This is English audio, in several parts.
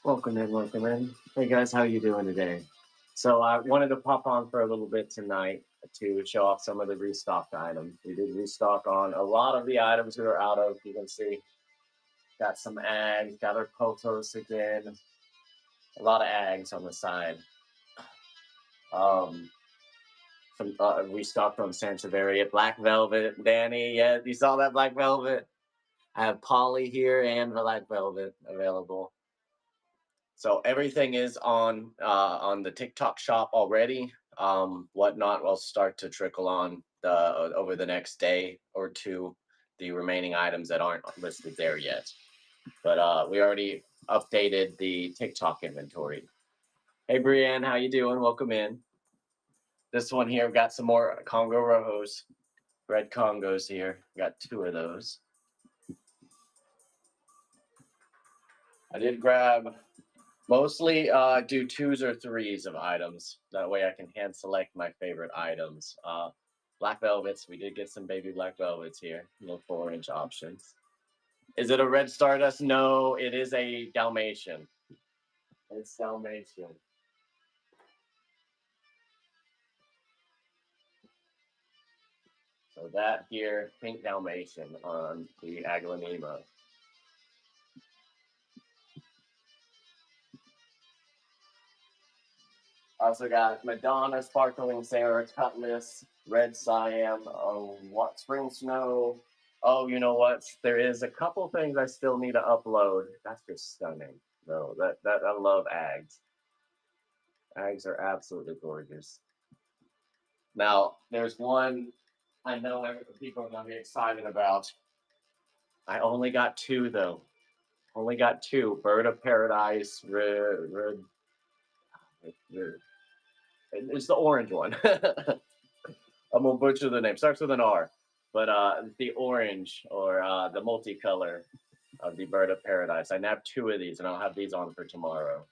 Welcome in, welcome in. Hey guys, how you doing today? So I wanted to pop on for a little bit tonight to show off some of the restocked items. We did restock on a lot of the items we were out of. You can see got some eggs, got our potos again, a lot of eggs on the side. Um, some restocked on Sansevieria, black velvet. Danny, yeah, you saw that black velvet. I have Polly here and black velvet available. So everything is on the TikTok shop already. Whatnot will start to trickle on the over the next day or two. The remaining items that aren't listed there yet, but we already updated the TikTok inventory. Hey Brienne, how you doing? Welcome in. This one here, we've got some more Congo Rojos, red Congos here. Got two of those. I did grab mostly do twos or threes of items. That way I can hand select my favorite items. Black velvets, we did get some baby black velvets here. No 4-inch options. Is it a red Stardust? No, it is a Dalmatian. It's Dalmatian. So that here, pink Dalmatian on the Aglanema. Also got Madonna, Sparkling Sarah, Cutlass, Red Siam, What Spring Snow. Oh, you know what? There is a couple things I still need to upload. That's just stunning. No, that I love Ags. Ags are absolutely gorgeous. Now, there's one I know people are gonna be excited about. I only got two though. Only got two. Bird of Paradise, it's the orange one. I'm gonna butcher the name. Starts with an R, but the orange or the multicolor of the Bird of Paradise. I nabbed two of these, and I'll have these on for tomorrow.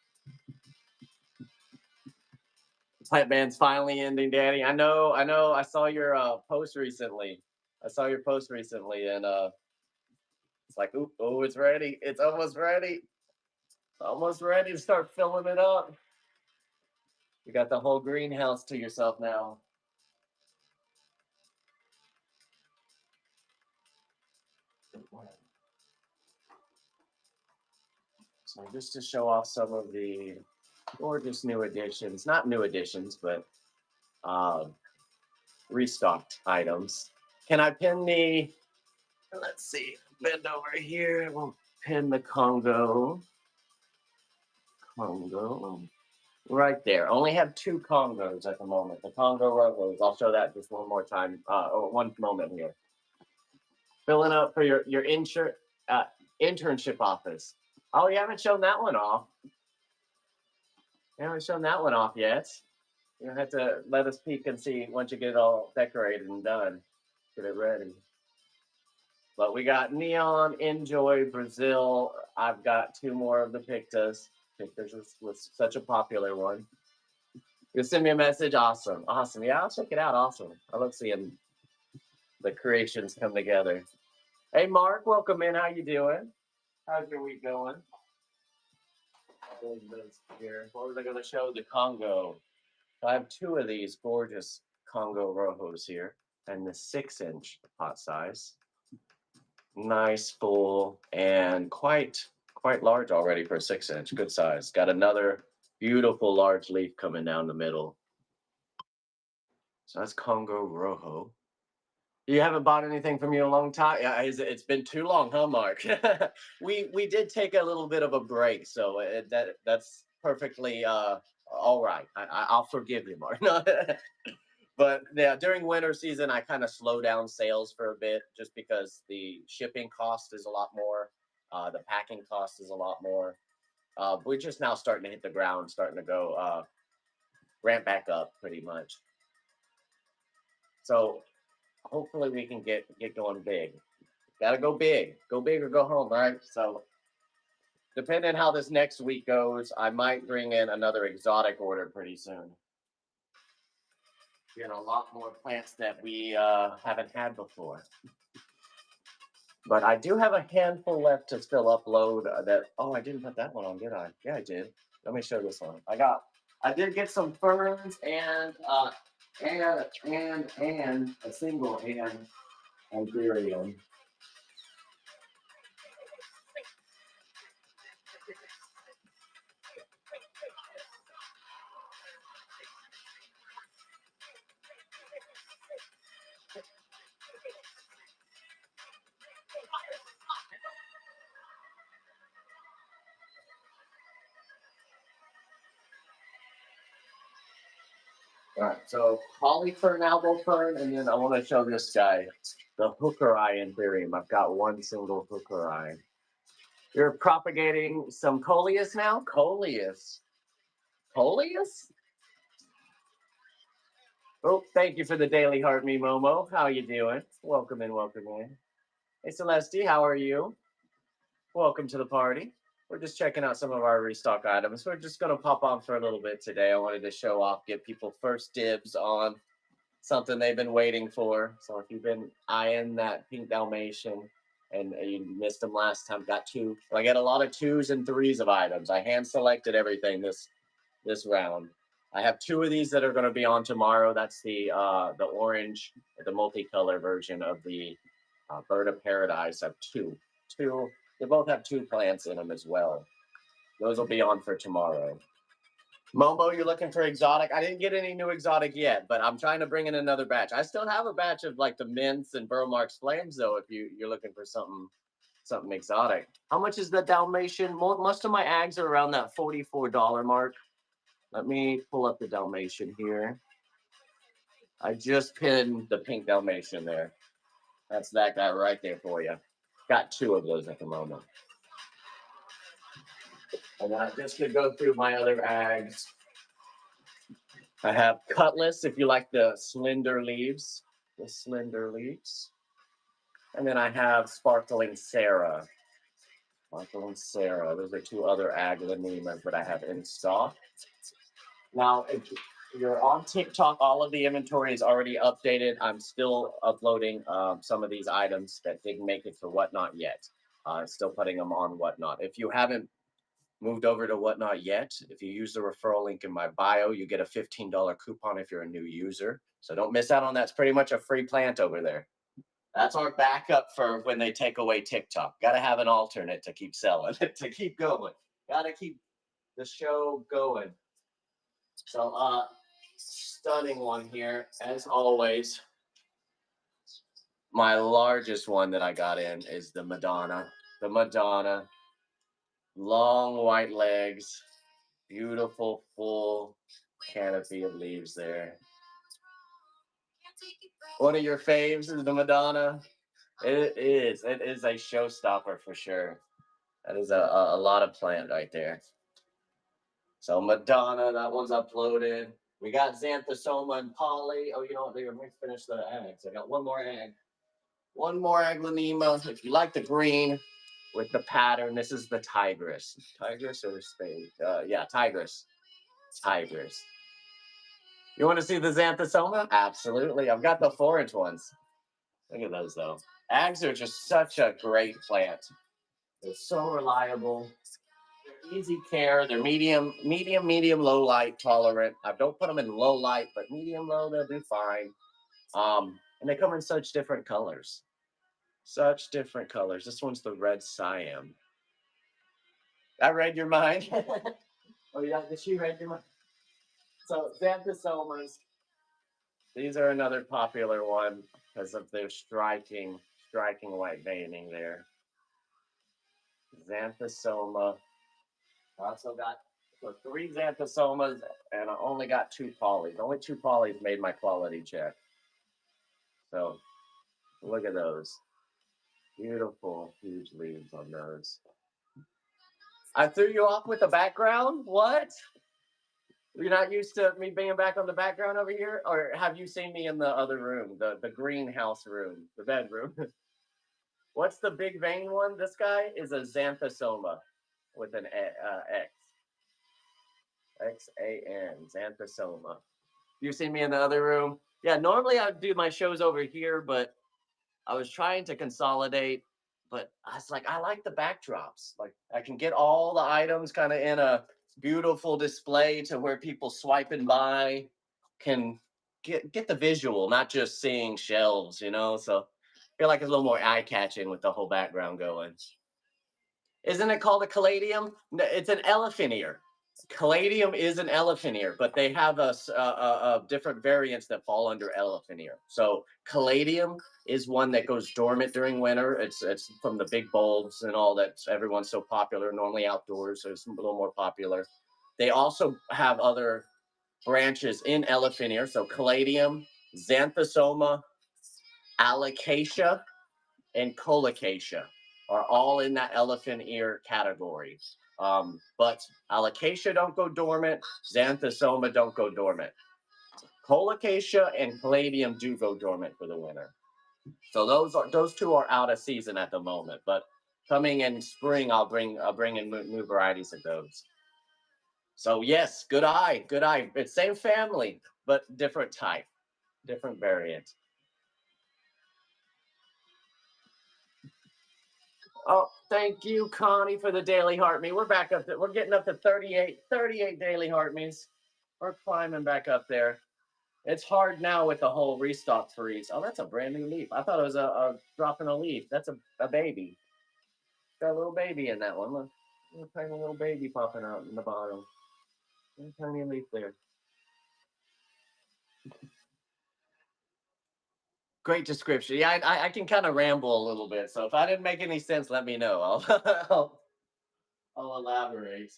Plant band's finally ending, Danny. I know. I saw your post recently. I saw your post recently, and it's like, oh, it's ready. It's almost ready. Almost ready to start filling it up. You got the whole greenhouse to yourself now. So just to show off some of the gorgeous new additions, not new additions, but uh, restocked items. Can I pin the, let's see, bend over here. We'll pin the Congo right there. Only have two Congos at the moment. The Congo Rojos. I'll show that just one more time, one moment here. Filling up for your internship office. Oh, you haven't shown that one off. You haven't shown that one off yet. You have to let us peek and see once you get it all decorated and done. Get it ready. But we got Neon, Enjoy, Brazil. I've got two more of the Pictas. Pictas was such a popular one. You send me a message. Awesome. Awesome. Yeah, I'll check it out. Awesome. I love seeing the creations come together. Hey, Mark, welcome in. How you doing? How's your week going? Here. What was I going to show? The Congo. I have two of these gorgeous Congo Rojos here, and the 6-inch pot size. Nice, full, and quite large already for a 6-inch. Good size. Got another beautiful large leaf coming down the middle. So that's Congo Rojo. You haven't bought anything from you in a long time. Yeah, it's been too long, huh, Mark? we did take a little bit of a break, so that's perfectly all right. I'll forgive you, Mark. But yeah, during winter season, I kind of slow down sales for a bit, just because the shipping cost is a lot more, the packing cost is a lot more. We're just now starting to hit the ground, starting to go ramp back up pretty much. So hopefully we can get going big. Gotta go big or go home, right? So depending how this next week goes, I might bring in another exotic order pretty soon. Get a lot more plants that we haven't had before. But I do have a handful left to still upload. Oh, I didn't put that one on, did I? Yeah, I did. Let me show this one. I did get some ferns and a single and Iberian. All right, so holly fern, elbow fern, and then I want to show this guy, the hooker eye Imperium. I've got one single hooker eye. You're propagating some coleus now? Coleus. Coleus? Oh, thank you for the daily heart, me Momo. How you doing? Welcome in, welcome in. Hey, Celeste, how are you? Welcome to the party. We're just checking out some of our restock items. We're just going to pop on for a little bit today. I wanted to show off, get people first dibs on something they've been waiting for. So if you've been eyeing that pink Dalmatian and you missed them last time, got two. I get a lot of 2s and 3s of items. I hand selected everything this round. I have 2 of these that are going to be on tomorrow. That's the orange, the multicolor version of the Bird of Paradise. I have two. They both have 2 plants in them as well. Those will be on for tomorrow. Momo, you're looking for exotic. I didn't get any new exotic yet, but I'm trying to bring in another batch. I still have a batch of like the mints and Burl Marks flames, though. If you're looking for something exotic. How much is the Dalmatian? Most of my ags are around that $44 mark. Let me pull up the Dalmatian here. I just pinned the pink Dalmatian there. That's that guy right there for you. Got 2 of those at the moment. And then I just could go through my other ags. I have Cutlass, if you like the slender leaves. The slender leaves. And then I have Sparkling Sarah. Sparkling Sarah. Those are 2 other aglanemas that I have in stock. Now, if you're on TikTok, all of the inventory is already updated. I'm still uploading some of these items that didn't make it to Whatnot yet. Still putting them on Whatnot. If you haven't moved over to Whatnot yet, if you use the referral link in my bio, you get a $15 coupon if you're a new user. So don't miss out on that. It's pretty much a free plant over there. That's our backup for when they take away TikTok. Got to have an alternate to keep selling, to keep going. Got to keep the show going. So, stunning one here, as always. My largest one that I got in is the Madonna. The Madonna. Long white legs. Beautiful, full canopy of leaves there. One of your faves is the Madonna. It is. It is a showstopper for sure. That is a lot of plant right there. So Madonna, that one's uploaded. We got Xanthosoma and Poly. Oh, you know what? Let me finish the eggs. I got one more egg. One more aglaonema. If you like the green with the pattern, this is the Tigress. Tigress or spade? Yeah, Tigress. Tigress. You want to see the Xanthosoma? Absolutely. I've got the 4-inch ones. Look at those, though. Ags are just such a great plant. They're so reliable. They're easy care. They're medium, low light tolerant. I don't put them in low light, but medium low, they'll do fine. And they come in such different colors. Such different colors. This one's the red Siam. I read your mind. Oh, yeah, did she read your mind? So Xanthosomas. These are another popular one because of their striking white veining there. Xanthosoma. I also got 3 Xanthosomas, and I only got 2 polys. Only 2 polys made my quality check. So look at those. Beautiful, huge leaves on those. I threw you off with the background? What? You're not used to me being back on the background over here? Or have you seen me in the other room, the greenhouse room, the bedroom? What's the big vein one? This guy is a Xanthosoma with an X. X-A-N, Xanthosoma. You seen me in the other room? Yeah, normally I would do my shows over here, but I was trying to consolidate but I was like, I like the backdrops. Like I can get all the items kind of in a beautiful display to where people swiping by can get the visual, not just seeing shelves, you know. So I feel like it's a little more eye catching with the whole background going. Isn't it called a caladium? It's an elephant ear. Caladium is an elephant ear, but they have different variants that fall under elephant ear. So caladium is one that goes dormant during winter. It's from the big bulbs and all that. Everyone's so popular. Normally outdoors, so it's a little more popular. They also have other branches in elephant ear. So caladium, xanthosoma, alocasia, and colocasia are all in that elephant ear category. But alocasia don't go dormant, xanthosoma don't go dormant. Colocasia and caladium do go dormant for the winter. So those two are out of season at the moment. But coming in spring, I'll bring in new varieties of those. So yes, good eye, good eye. It's same family, but different type, different variant. Oh, thank you, Connie, for the daily heart me. We're back up. We're getting up to 38 daily heart me's. We're climbing back up there. It's hard now with the whole restock freeze. Oh, that's a brand new leaf. I thought it was a drop in a leaf. That's a baby. Got a little baby in that one. Look, tiny little baby popping out in the bottom. Tiny leaf there. Great description. Yeah, I can kind of ramble a little bit. So if I didn't make any sense, let me know. I'll elaborate.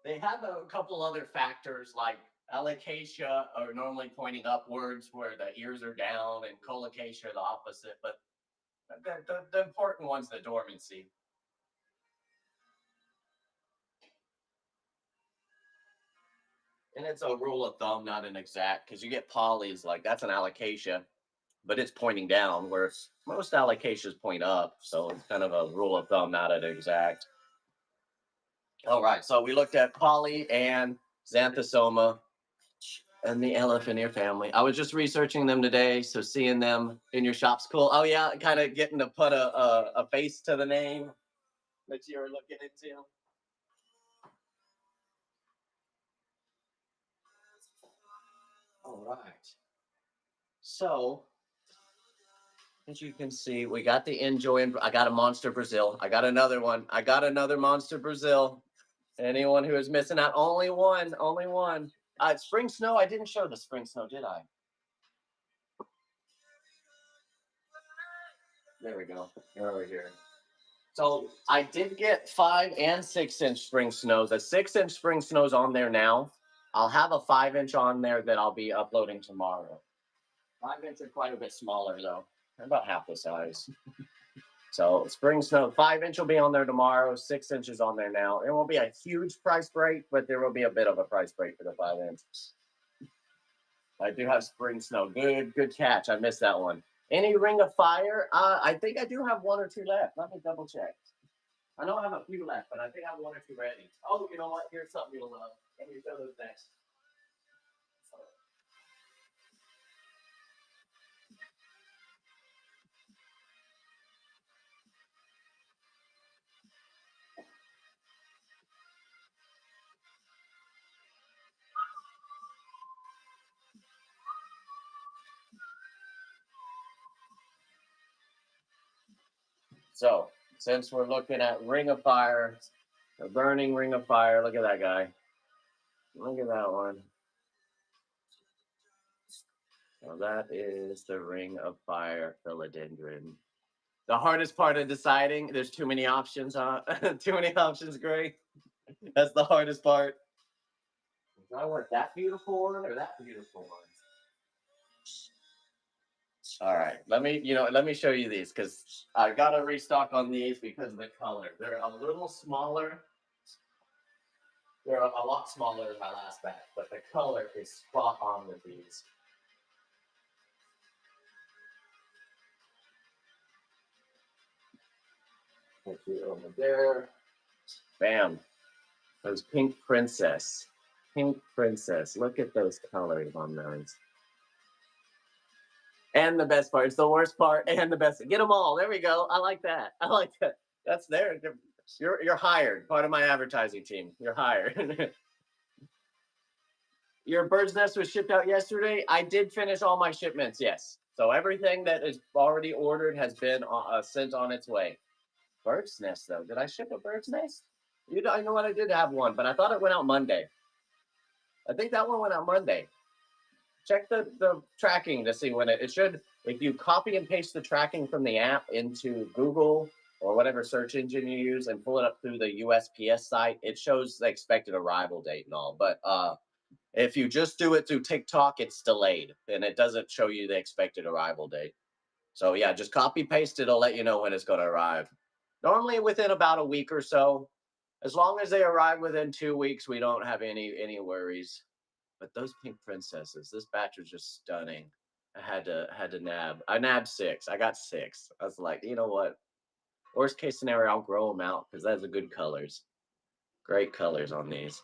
They have a couple other factors like alocasia are normally pointing upwards where the ears are down, and colocasia are the opposite. But the important one's the dormancy. And it's a rule of thumb, not an exact, because you get polys like that's an alocasia, but it's pointing down, whereas most alocasias point up. So it's kind of a rule of thumb, not an exact. All right, so we looked at poly and xanthosoma and the elephant ear family. I was just researching them today, so seeing them in your shop's cool. Oh yeah, kind of getting to put a face to the name that you were looking into. All right. So as you can see, we got the Enjoy, and I got a Monster Brazil. I got another one. I got another Monster Brazil. Anyone who is missing out, only one, only one. Spring Snow. I didn't show the Spring Snow, did I? There we go. Over here. So I did get 5 and 6 inch spring snow. The 6 inch spring snow's on there now. I'll have a 5 inch on there that I'll be uploading tomorrow. 5 inch are quite a bit smaller though. They're about half the size. So spring snow, 5 inch will be on there tomorrow. 6 inches on there now. It won't be a huge price break, but there will be a bit of a price break for the 5 inch. I do have spring snow. Good catch. I missed that one. Any ring of fire? I think I do have one or two left. Let me double check. I know I have a few left, but I think I have one or two ready. Oh, you know what? Here's something you'll love. Let me show those next. So, since we're looking at Ring of Fire, the burning Ring of Fire, look at that guy. Look at that one. Now that is the Ring of Fire philodendron. The hardest part of deciding, there's too many options, huh? Too many options, great. That's the hardest part. Do I want that beautiful one or that beautiful one? All right, let me show you these because I got to restock on these because of the color. They're a little smaller. They're a lot smaller than my last batch, but the color is spot on with these. Put you over there. Bam. Those pink princess. Pink princess. Look at those colors on those. And the best part. It's the worst part and the best. Get them all. There we go. I like that. I like that. That's there. You're hired. Part of my advertising team. You're hired. Your bird's nest was shipped out yesterday. I did finish all my shipments. Yes. So everything that is already ordered has been sent on its way. Bird's nest though. Did I ship a bird's nest? I know what I did have one, but I thought it went out Monday. I think that one went out Monday. Check the tracking to see when it should. If you copy and paste the tracking from the app into Google or whatever search engine you use and pull it up through the USPS site, it shows the expected arrival date and all. But if you just do it through TikTok, it's delayed and it doesn't show you the expected arrival date. So yeah, just copy paste it. It'll let you know when it's going to arrive. Normally within about a week or so. As long as they arrive within 2 weeks, we don't have any worries. But those pink princesses, this batch was just stunning. I had to nab. I nabbed 6. I got 6. I was like, you know what? Worst case scenario, I'll grow them out because that's the good colors. Great colors on these.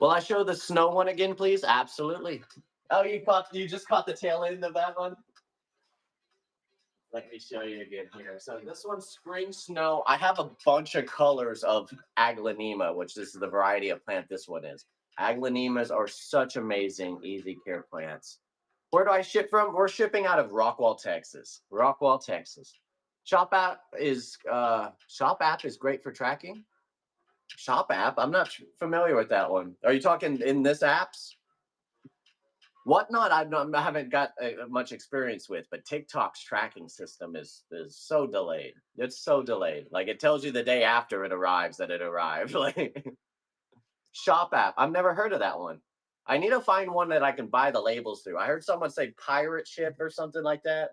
Will I show the snow one again, please? Absolutely. Oh, you just caught the tail end of that one? Let me show you again here. So this one's spring snow. I have a bunch of colors of aglaonema, which this is the variety of plant this one is. Aglaonemas are such amazing, easy care plants. Where do I ship from? We're shipping out of Rockwall, Texas. Rockwall, Texas. Shop app is great for tracking. Shop app? I'm not familiar with that one. Are you talking in this apps? Whatnot, I haven't got much experience with, but TikTok's tracking system is so delayed. It's so delayed. Like it tells you the day after it arrives that it arrived. Like Shop app, I've never heard of that one. I need to find one that I can buy the labels through. I heard someone say pirate ship or something like that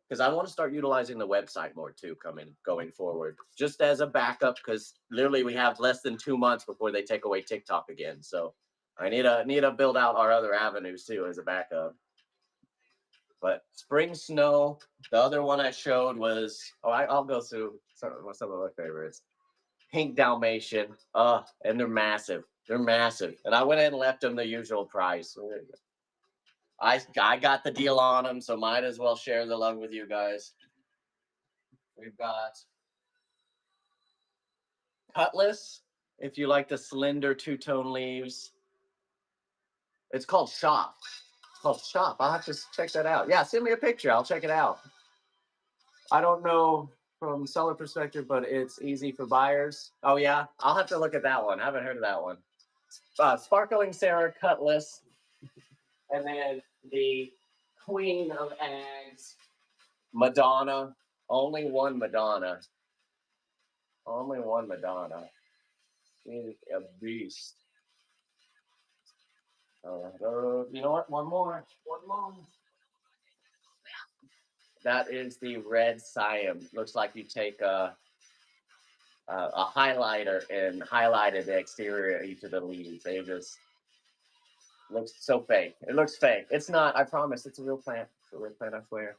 because I want to start utilizing the website more too going forward, just as a backup because literally we have less than 2 months before they take away TikTok again. So I need to build out our other avenues too as a backup. But spring snow, the other one I showed was I'll go through some of my favorites. Pink Dalmatian, and they're massive. They're massive, and I went ahead and left them the usual price. I got the deal on them, so might as well share the love with you guys. We've got Cutlass, if you like the slender two-tone leaves. It's called Shop. It's called Shop. I'll have to check that out. Yeah, send me a picture. I'll check it out. I don't know from seller perspective, but it's easy for buyers. Oh yeah, I'll have to look at that one. I haven't heard of that one. Sparkling Sarah Cutlass, and then the Queen of Eggs, Madonna. Only one Madonna. Only one Madonna. She's a beast. You know what? One more. One more. That is the red Siam. Looks like you take a highlighter and highlighted the exterior of each of the leaves. They just looks so fake. It looks fake. It's not. I promise. It's a real plant. It's a real plant. I swear.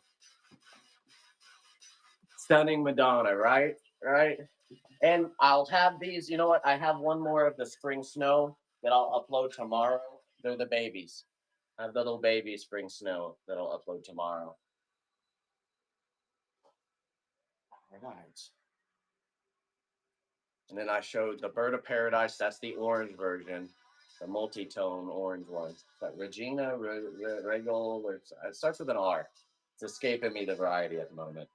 Stunning Madonna, right? Right. And I'll have these. You know what? I have one more of the spring snow that I'll upload tomorrow. They're the babies. I have the little baby spring snow that I'll upload tomorrow. All right. And then I showed the Bird of Paradise. That's the orange version, the multi-tone orange one. But Regina Regal, it starts with an R. It's escaping me the variety at the moment.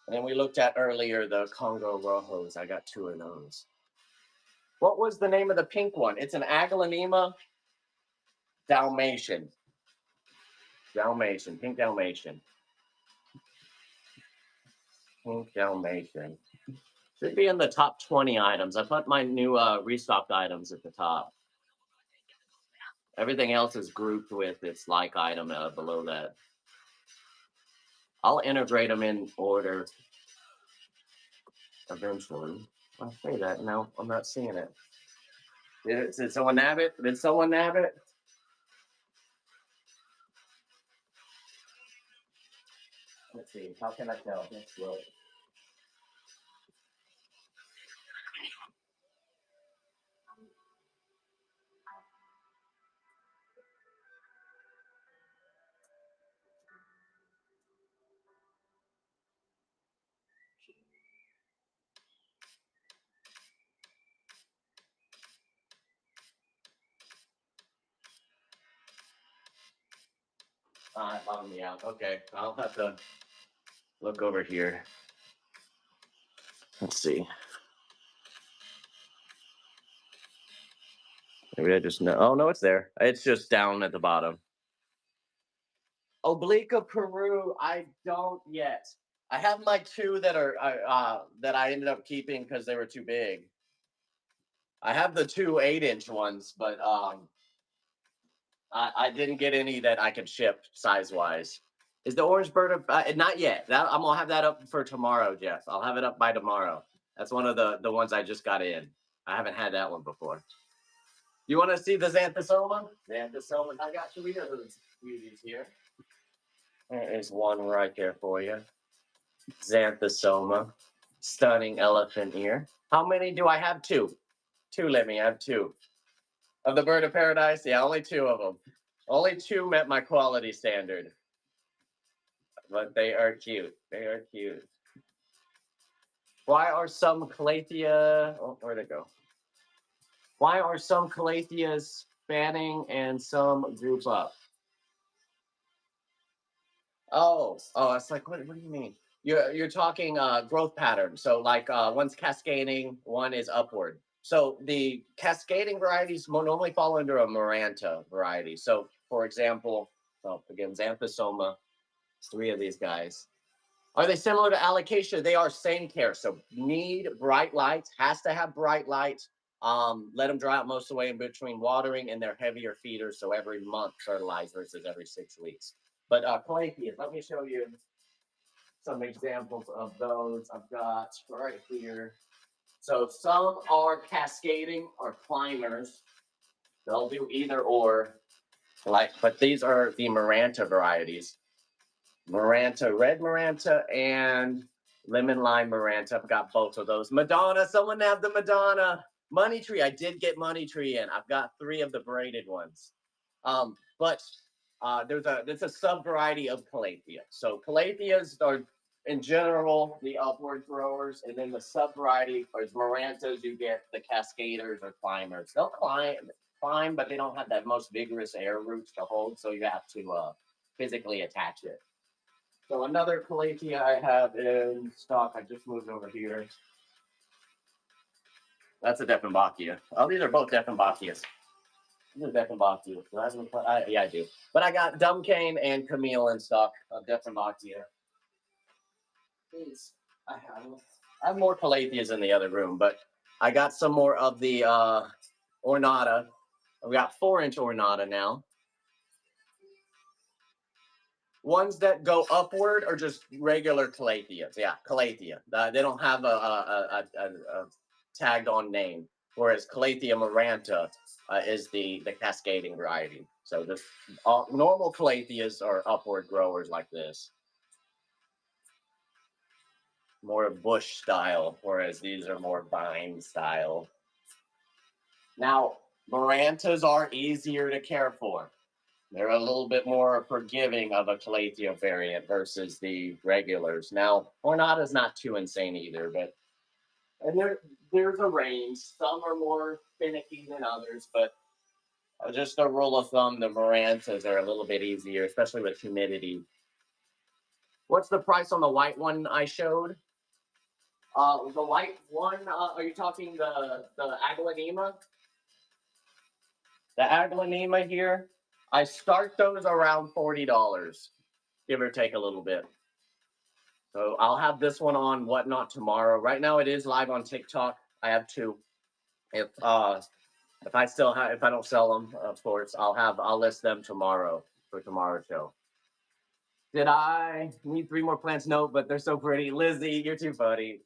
And then we looked at earlier the Congo Rojos. I got 2 of those. What was the name of the pink one? It's an Aglaonema Dalmatian. Dalmatian, pink Dalmatian. Pink Dalmatian. Should be in the top 20 items. I put my new restocked items at the top. Everything else is grouped with its like item below that. I'll integrate them in order eventually. I'll say that now. I'm not seeing it. Did someone nab it? Did someone nab it? Let's see. How can I tell? Let's look. Bottom me out. Okay, I'll have to look over here. Let's see. Maybe I just know. Oh no, it's there. It's just down at the bottom. Oblique Peru, I don't yet. I have my two that are that I ended up keeping because they were too big. I have the two 8-inch ones, but I didn't get any that I could ship size wise. Is the orange bird not yet? I'm gonna have that up for tomorrow, Jeff. I'll have it up by tomorrow. That's one of the ones I just got in. I haven't had that one before. You want to see the Xanthosoma? Xanthosoma. I got three of those beauties here. There is one right there for you. Xanthosoma. Stunning elephant ear. How many do I have? Two. Two, let me have two. Of the bird of paradise? Yeah, only two of them. Only two met my quality standard. But they are cute. They are cute. Why are some Calathea... Oh, where'd it go? Why are some Calatheas spanning and some group up? It's like, what do you mean? You're talking growth pattern. So like one's cascading, one is upward. So the cascading varieties normally fall under a Maranta variety. So for example, again, Xanthosoma, three of these guys. Are they similar to alocasia? They are same care. So need bright lights, has to have bright lights. Let them dry out most of the way in between watering, and they're heavier feeders. So every month fertilize versus every 6 weeks. But Calatheas, let me show you some examples of those I've got right here. So some are cascading or climbers. They'll do either or. But these are the Maranta varieties. Maranta, red Maranta, and lemon lime Maranta. I've got both of those. Madonna, someone have the Madonna. Money tree, I did get money tree in. I've got 3 of the braided ones. But there's a sub variety of Calathea. So Calatheas are in general the upward growers, and then the sub variety is Marantas. You get the cascaders or climbers. They'll climb, but they don't have that most vigorous air roots to hold, so you have to physically attach it. So another Calathea I have in stock. I just moved over here. That's a Dieffenbachia. Oh, these are both Dieffenbachias. These are Dieffenbachias. Yeah, I do. But I got Dumbcane and Camille in stock of Dieffenbachia. I have more Calatheas in the other room, but I got some more of the Ornata. We got 4-inch Ornata now. Ones that go upward are just regular Calatheas. Yeah, Calathea. They don't have a tagged on name. Whereas Calathea maranta is the cascading variety. So just normal Calatheas are upward growers like this. More bush style, whereas these are more vine style. Now, Marantas are easier to care for. They're a little bit more forgiving of a Calathea variant versus the regulars. Now, Ornata's not too insane either, but and there's a range. Some are more finicky than others, but just a rule of thumb, the Marantas are a little bit easier, especially with humidity. What's the price on the white one I showed? The white one, are you talking the Aglaonema? The Aglaonema here, I start those around $40, give or take a little bit. So I'll have this one on Whatnot tomorrow. Right now it is live on TikTok. I have 2. If I don't sell them, of course, I'll list them tomorrow for tomorrow's show. Did I need 3 more plants? No, but they're so pretty. Lizzie, you're too funny.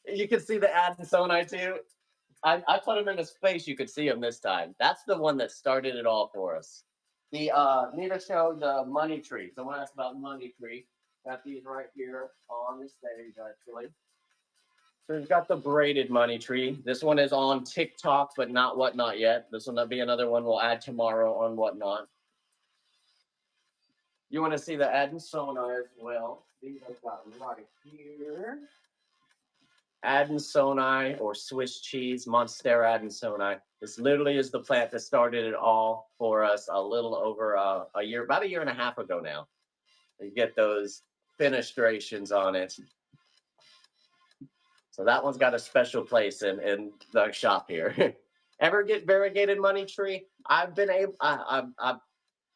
You can see the Adansonii too. I put him in his face. You could see him this time. That's the one that started it all for us. The need to show the money tree. Someone asked about money tree. Got these right here on the stage, actually. So we've got the braided money tree. This one is on TikTok, but not Whatnot yet. This will be another one we'll add tomorrow on Whatnot. You want to see the Adansonii as well? These I've got right here. Adansonii or Swiss cheese, Monstera Adansonii. This literally is the plant that started it all for us a little over a year, about a year and a half ago now. You get those fenestrations on it. So that one's got a special place in the shop here. Ever get variegated money tree? I've been able, I've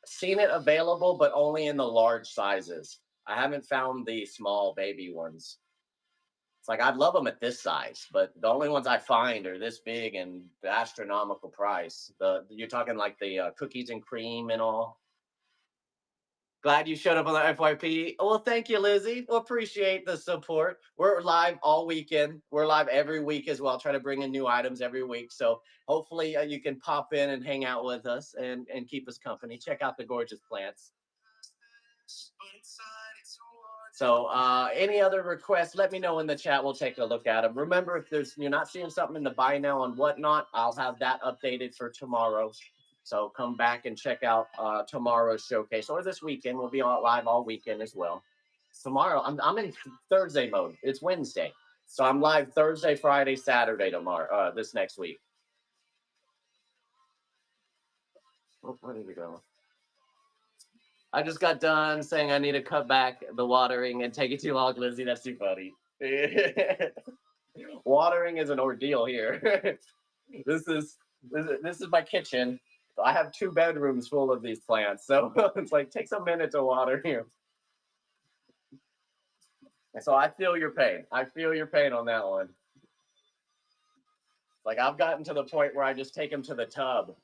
seen it available, but only in the large sizes. I haven't found the small baby ones. It's like I'd love them at this size, but the only ones I find are this big and the astronomical price. The you're talking like the cookies and cream and all. Glad you showed up on the FYP. Well, thank you, Lizzie. We'll appreciate the support. We're live all weekend. We're live every week as well, trying to bring in new items every week. So hopefully you can pop in and hang out with us and keep us company. Check out the gorgeous plants. So any other requests, let me know in the chat. We'll take a look at them. Remember, if you're not seeing something in the buy now and whatnot, I'll have that updated for tomorrow. So come back and check out tomorrow's showcase, or this weekend. We'll be live all weekend as well. Tomorrow, I'm in Thursday mode. It's Wednesday, so I'm live Thursday, Friday, Saturday tomorrow. This next week. Oh, where did we go? I just got done saying I need to cut back the watering and take it too long, Lizzie. That's too funny. Watering is an ordeal here. this is my kitchen. I have 2 bedrooms full of these plants, so it's like takes a minute to water here. And so I feel your pain. I feel your pain on that one. Like I've gotten to the point where I just take them to the tub,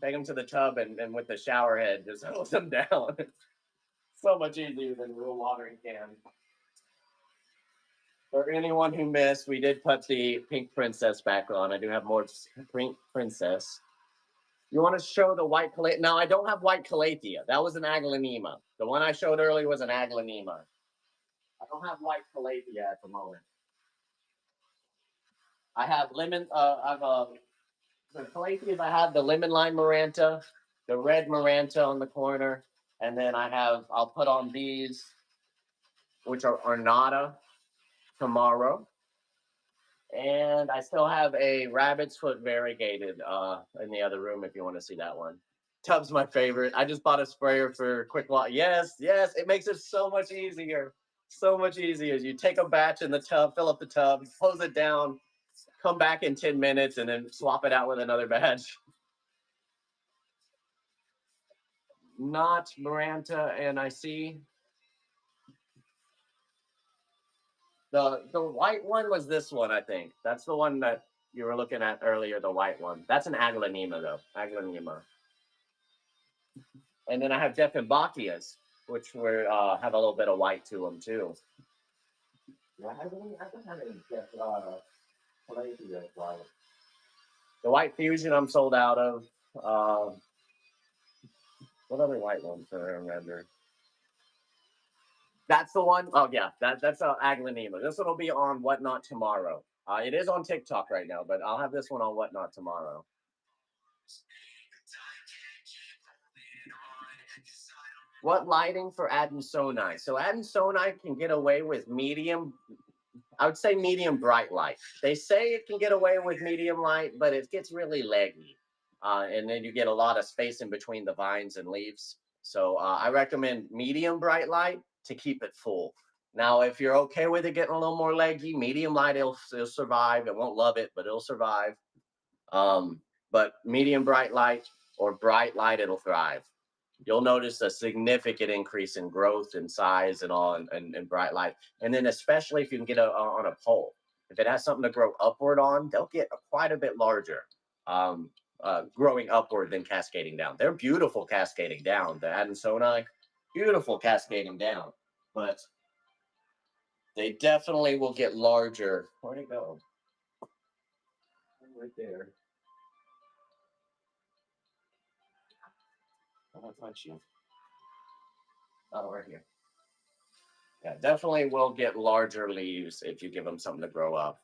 and with the shower head just hose them down. So much easier than real watering can. For anyone who missed, we did put the pink princess back on. I do have more pink princess. You want to show the white calathea? Now, I don't have white calathea. That was an aglaonema. The one I showed earlier was an aglaonema. I don't have white calathea at the moment. I have lemon. The calatheas. I have the lemon lime maranta, the red maranta on the corner, and then I'll put on these, which are ornata tomorrow. And I still have a rabbit's foot variegated in the other room if you want to see that one. Tub's my favorite. I just bought a sprayer for quick water. Yes, it makes it so much easier. So much easier. You take a batch in the tub, fill up the tub, close it down, come back in 10 minutes, and then swap it out with another batch. Not Maranta, and I see the white one was this one, I think. That's the one that you were looking at earlier, the white one. That's an aglaonema, though. Aglaonema. And then I have Dieffenbachias, which have a little bit of white to them, too. Yeah, I don't have any the white fusion I'm sold out of. What other white ones do I remember? That's the one. Oh yeah, that's aglaonema. This one will be on Whatnot tomorrow. It is on TikTok right now, but I'll have this one on Whatnot tomorrow. What lighting for Adansonii? So Adansonii can get away with medium. I would say medium bright light. They say it can get away with medium light, but it gets really leggy. And then you get a lot of space in between the vines and leaves. So I recommend medium bright light to keep it full. Now, if you're okay with it getting a little more leggy, medium light, it'll survive. It won't love it, but it'll survive. But medium bright light or bright light, it'll thrive. You'll notice a significant increase in growth and size and all and bright light. And then especially if you can get on a pole. If it has something to grow upward on, they'll get quite a bit larger growing upward than cascading down. They're beautiful cascading down. The Adansonii, beautiful cascading down. But they definitely will get larger. Where'd it go? Right there. I'll touch you. Oh, right here. Yeah, definitely will get larger leaves if you give them something to grow up.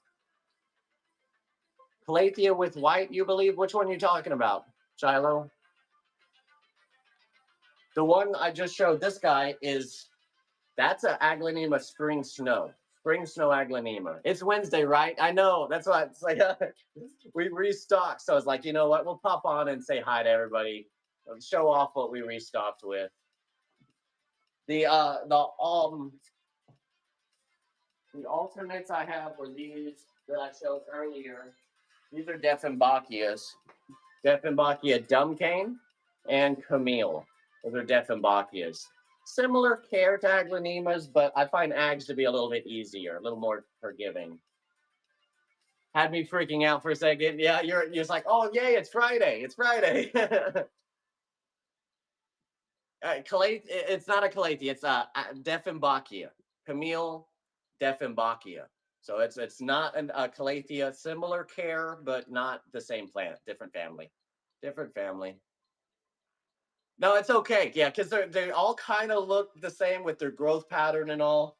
Calathea with white, you believe? Which one are you talking about, Shiloh? The one I just showed, this guy that's an aglaonema spring snow. Spring snow aglaonema. It's Wednesday, right? I know. That's why it's like we restocked. So it's like, you know what? We'll pop on and say hi to everybody. Show off what we restocked with. The alternates I have were these that I showed earlier. These are Dieffenbachias. Dieffenbachia Dumcane and Camille. Those are Dieffenbachias. Similar care to Aglanemas, but I find Ags to be a little bit easier, a little more forgiving. Had me freaking out for a second. Yeah, you're just like, oh yay, it's Friday. It's Friday. It's not a Calathea, it's a Dieffenbachia. Camille Dieffenbachia. So it's not a Calathea, similar care, but not the same plant, different family. Different family. No, it's okay. Yeah, because they all kind of look the same with their growth pattern and all.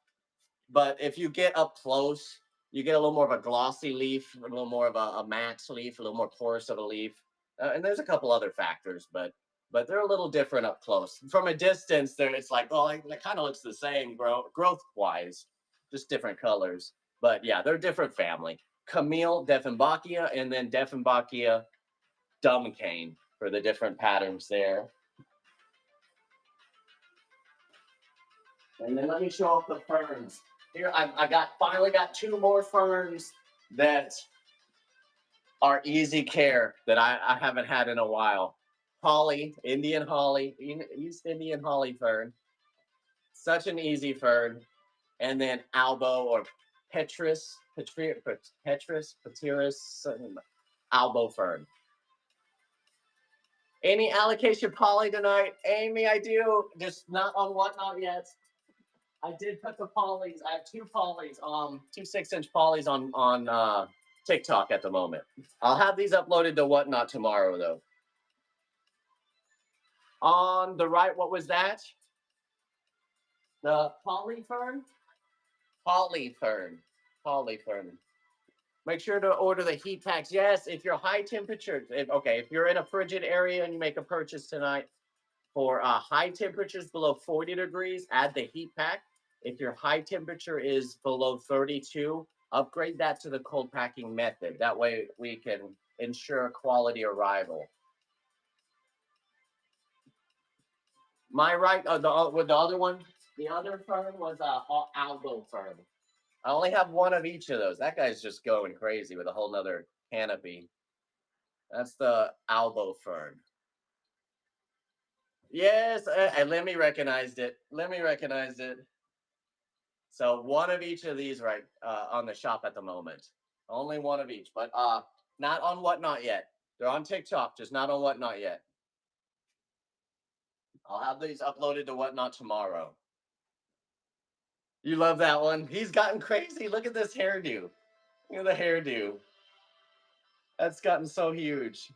But if you get up close, you get a little more of a glossy leaf, a little more of a matte leaf, a little more porous of a leaf. And there's a couple other factors, but they're a little different up close. From a distance, there it's like, oh, it kind of looks the same growth wise, just different colors. But yeah, they're different family. Camille Dieffenbachia and then Dieffenbachia Dumcane for the different patterns there. And then let me show off the ferns. Here I finally got two more ferns that are easy care that I haven't had in a while. Holly, Indian holly, East Indian holly fern. Such an easy fern. And then albo or Petrus, albo fern. Any allocation poly tonight? Amy, I do. Just not on whatnot yet. I did put the polys. I have two polys, two 6-inch polys on TikTok at the moment. I'll have these uploaded to Whatnot tomorrow, though. On the right, what was that? The polyfern? Polyfern. Polyfern. Make sure to order the heat packs. Yes, if you're high temperature, if you're in a frigid area and you make a purchase tonight for high temperatures below 40 degrees, add the heat pack. If your high temperature is below 32, upgrade that to the cold packing method. That way we can ensure quality arrival. My right, with the other one, the other fern was albo fern. I only have one of each of those. That guy's just going crazy with a whole nother canopy. That's the albo fern. Yes, and Lemmy recognized it. Lemmy recognized it. So one of each of these right on the shop at the moment. Only one of each, but not on Whatnot yet. They're on TikTok, just not on Whatnot yet. I'll have these uploaded to Whatnot tomorrow. You love that one? He's gotten crazy. Look at this hairdo. Look at the hairdo. That's gotten so huge.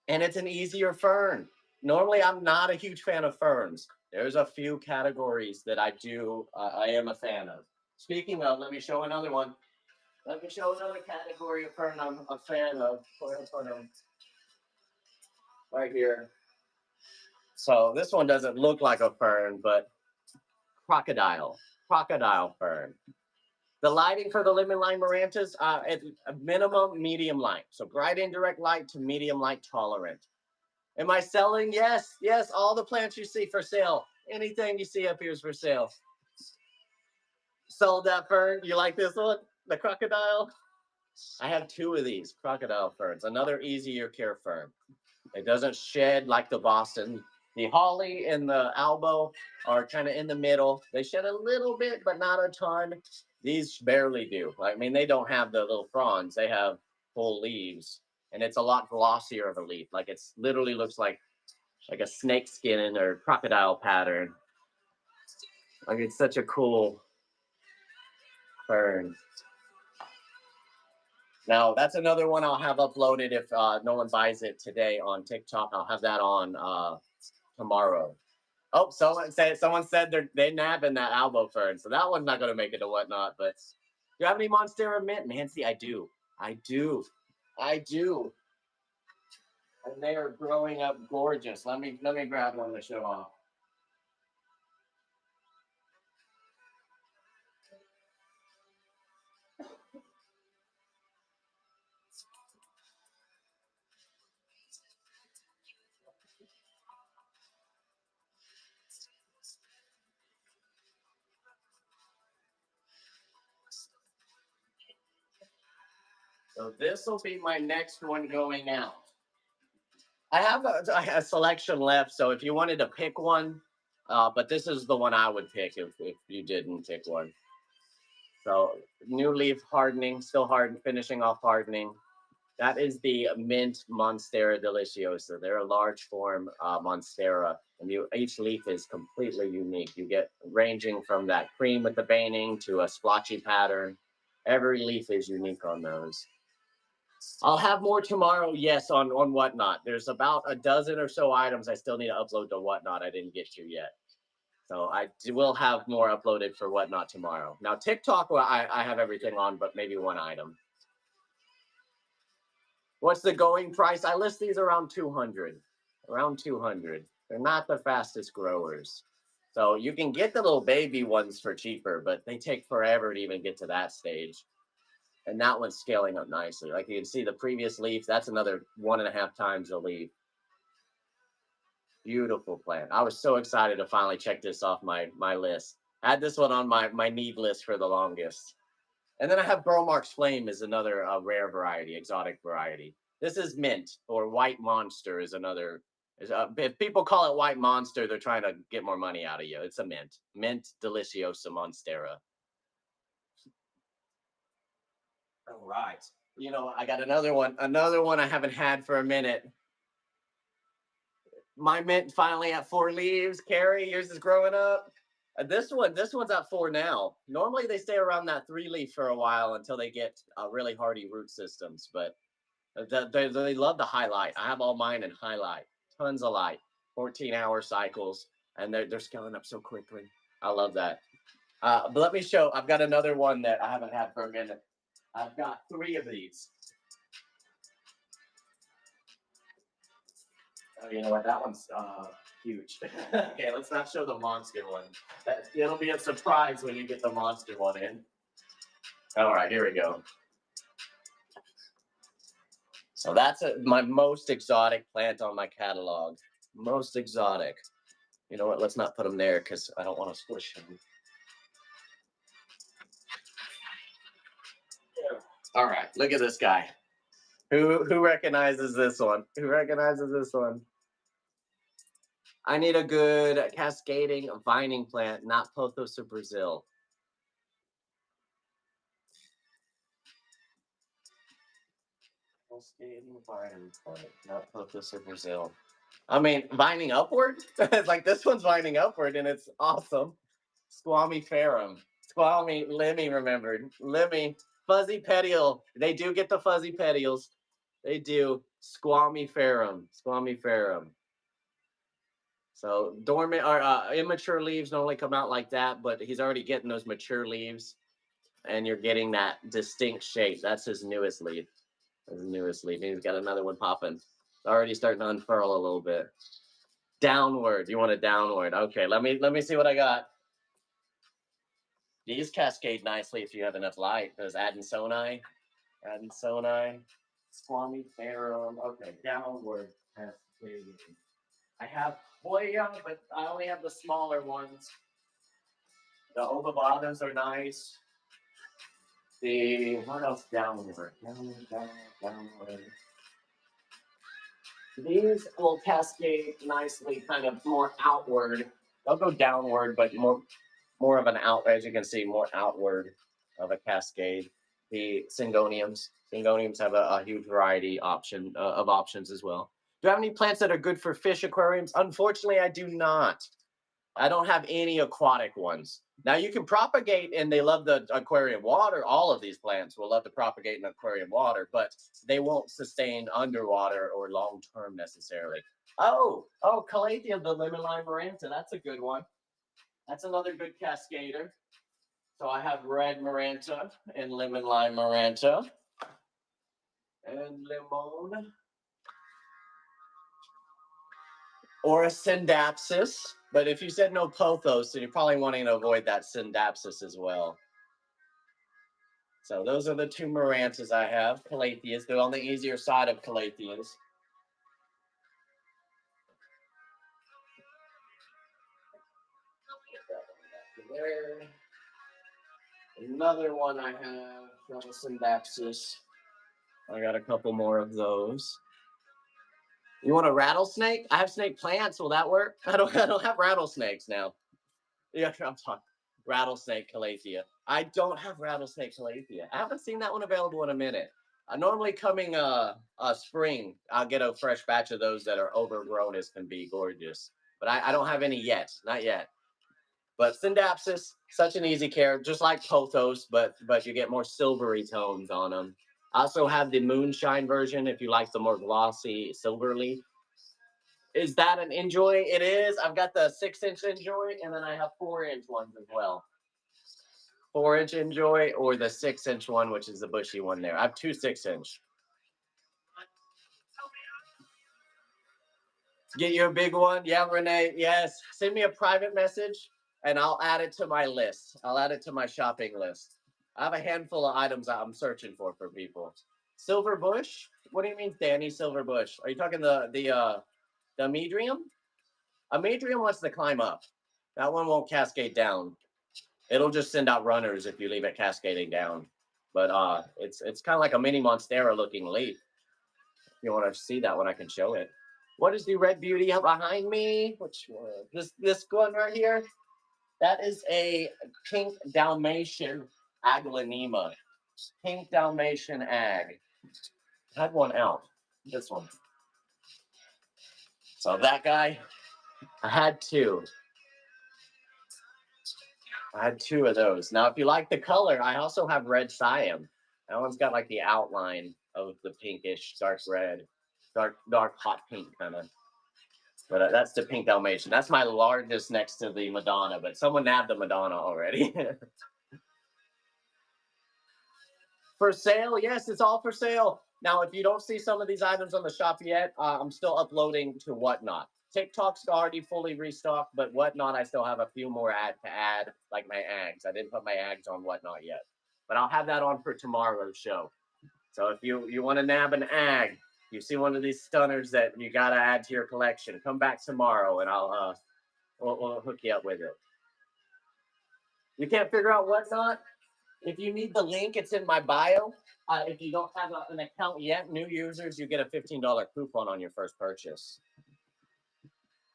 And it's an easier fern. Normally, I'm not a huge fan of ferns. There's a few categories that I am a fan of. Speaking of, let me show another one. Let me show another category of fern I'm a fan of. Right here. So this one doesn't look like a fern, but crocodile fern. The lighting for the lemon lime marantas, at a minimum medium light. So bright indirect light to medium light tolerant. Am I selling? Yes, yes. All the plants you see for sale. Anything you see up here is for sale. Sold that fern. You like this one? The crocodile? I have two of these crocodile ferns. Another easier care fern. It doesn't shed like the Boston. The holly and the albo are kind of in the middle. They shed a little bit, but not a ton. These barely do. I mean, they don't have the little fronds. They have full leaves, and it's a lot glossier of a leaf. Like it's literally looks like a snake skin or crocodile pattern. Like it's such a cool fern. Now that's another one I'll have uploaded if no one buys it today on TikTok. I'll have that on tomorrow. Oh, someone said they nabbing that albo fern, so that one's not going to make it to Whatnot. But do you have any Monstera mint, Nancy? I do. I do. I do. And they are growing up gorgeous. Let me grab one to show off. So this will be my next one going out. I have a selection left, so if you wanted to pick one, but this is the one I would pick if you didn't pick one. So new leaf hardening, still hardened, finishing off hardening. That is the mint Monstera deliciosa. They're a large form Monstera, and each leaf is completely unique. You get ranging from that cream with the veining to a splotchy pattern. Every leaf is unique on those. I'll have more tomorrow, yes, on Whatnot. There's about a dozen or so items I still need to upload to Whatnot I didn't get to yet. So will have more uploaded for Whatnot tomorrow. Now, TikTok, well, I have everything on, but maybe one item. What's the going price? I list these around 200. Around 200. They're not the fastest growers. So you can get the little baby ones for cheaper, but they take forever to even get to that stage. And that one's scaling up nicely. Like you can see the previous leaf, that's another 1.5 times the leaf. Beautiful plant. I was so excited to finally check this off my list. I had this one on my need list for the longest. And then I have Burlmark's Flame is another rare variety, exotic variety. This is mint, or White Monster is another. If people call it White Monster, they're trying to get more money out of you. It's a mint. Mint Deliciosa Monstera. All right. You know, I got another one I haven't had for a minute. My mint finally at 4 leaves. Carrie, yours is growing up. This one's at 4 now. Normally they stay around that 3 leaf for a while until they get really hardy root systems, but they love the highlight. I have all mine in highlight, tons of light, 14-hour cycles, and they're scaling up so quickly. I love that. But let me show. I've got another one that I haven't had for a minute. I've got 3 of these. Oh, you know what? That one's huge. Okay, let's not show the monster one. It'll be a surprise when you get the monster one in. All right, here we go. So that's my most exotic plant on my catalog. Most exotic. You know what? Let's not put them there because I don't want to squish them. All right, look at this guy. Who recognizes this one? Who recognizes this one? I need a good cascading vining plant, not Pothos of Brazil. Cascading vining plant, not Pothos of Brazil. I mean, vining upward? It's like this one's vining upward and it's awesome. Squammy Ferrum. Squammy, Lemmy remembered. Lemmy, fuzzy petiole. They do get the fuzzy petioles. They do. Squammy Ferrum. Squammy Ferrum. So dormant or immature leaves normally come out like that, but he's already getting those mature leaves, and you're getting that distinct shape. That's his newest leaf. His newest leaf. He's got another one popping. Already starting to unfurl a little bit. Downward. You want a downward? Okay. Let me see what I got. These cascade nicely if you have enough light. There's Adansonii, Squammy Ferrum. Okay, downward cascade. I have Hoya, but I only have the smaller ones. The ovabatas are nice. What else downward? Downward. These will cascade nicely, kind of more outward. They'll go downward, but more of an out, as you can see, more outward of a cascade. The Syngoniums. Syngoniums have a huge variety of options as well. Do you have any plants that are good for fish aquariums? Unfortunately, I do not. I don't have any aquatic ones. Now you can propagate, and they love the aquarium water. All of these plants will love to propagate in aquarium water, but they won't sustain underwater or long term necessarily. Oh, Calathea, the lemon lime maranta. That's a good one. That's another good cascader. So I have red maranta and lemon lime maranta and limon. Or a syndapsis. But if you said no pothos, then you're probably wanting to avoid that syndapsis as well. So those are the 2 marantas I have. Calatheas. They're on the easier side of calatheas. Another one I have from syndapsis. I got a couple more of those. You want a rattlesnake? I have snake plants. Will that work? I don't have rattlesnakes now. Yeah, I'm talking rattlesnake calathea. I don't have rattlesnake calathea. I haven't seen that one available in a minute. Normally coming spring, I'll get a fresh batch of those that are overgrown as can be gorgeous. But I don't have any yet, not yet. But Syndapsis, such an easy care, just like Pothos, but you get more silvery tones on them. I also have the moonshine version if you like the more glossy silver leaf. Is that an enjoy? It is. I've got the 6-inch enjoy, and then I have 4-inch ones as well. 4-inch enjoy or the 6-inch one, which is the bushy one there. I have two 6-inch. Get you a big one? Yeah, Renee. Yes. Send me a private message and I'll add it to my list. I'll add it to my shopping list. I have a handful of items I'm searching for people. Silver bush? What do you mean, Danny? Silver bush? Are you talking the medium? A medium wants to climb up. That one won't cascade down. It'll just send out runners if you leave it cascading down. But it's kind of like a mini monstera looking leaf. If you want to see that one, I can show it. What is the red beauty behind me? Which one? This one right here? That is a pink Dalmatian aglaonema. Pink Dalmatian ag. Had one out. This one. So that guy, I had two. I had two of those. Now, if you like the color, I also have red cyan. That one's got like the outline of the pinkish, dark red, dark hot pink kind of. But that's the pink Dalmatian. That's my largest next to the Madonna, but someone nabbed the Madonna already. For sale, yes, it's all for sale. Now, if you don't see some of these items on the shop yet, I'm still uploading to Whatnot. TikTok's already fully restocked, but Whatnot, I still have a few more to add, like my ags. I didn't put my ags on Whatnot yet, but I'll have that on for tomorrow's show. So if you want to nab an ag, you see one of these stunners that you got to add to your collection, come back tomorrow and we'll hook you up with it. You can't figure out Whatnot? If you need the link, it's in my bio. If you don't have an account yet, new users, you get a $15 coupon on your first purchase.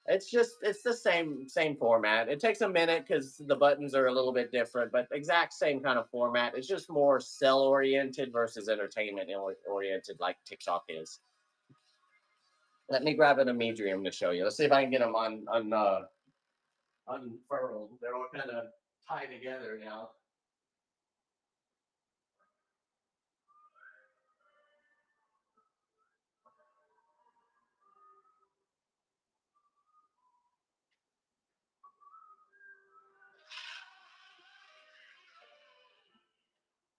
It's the same format. It takes a minute because the buttons are a little bit different, but exact same kind of format. It's just more sell oriented versus entertainment oriented, like TikTok is. Let me grab an Amedrium to show you. Let's see if I can get them unfurled. They're all kind of tied together now.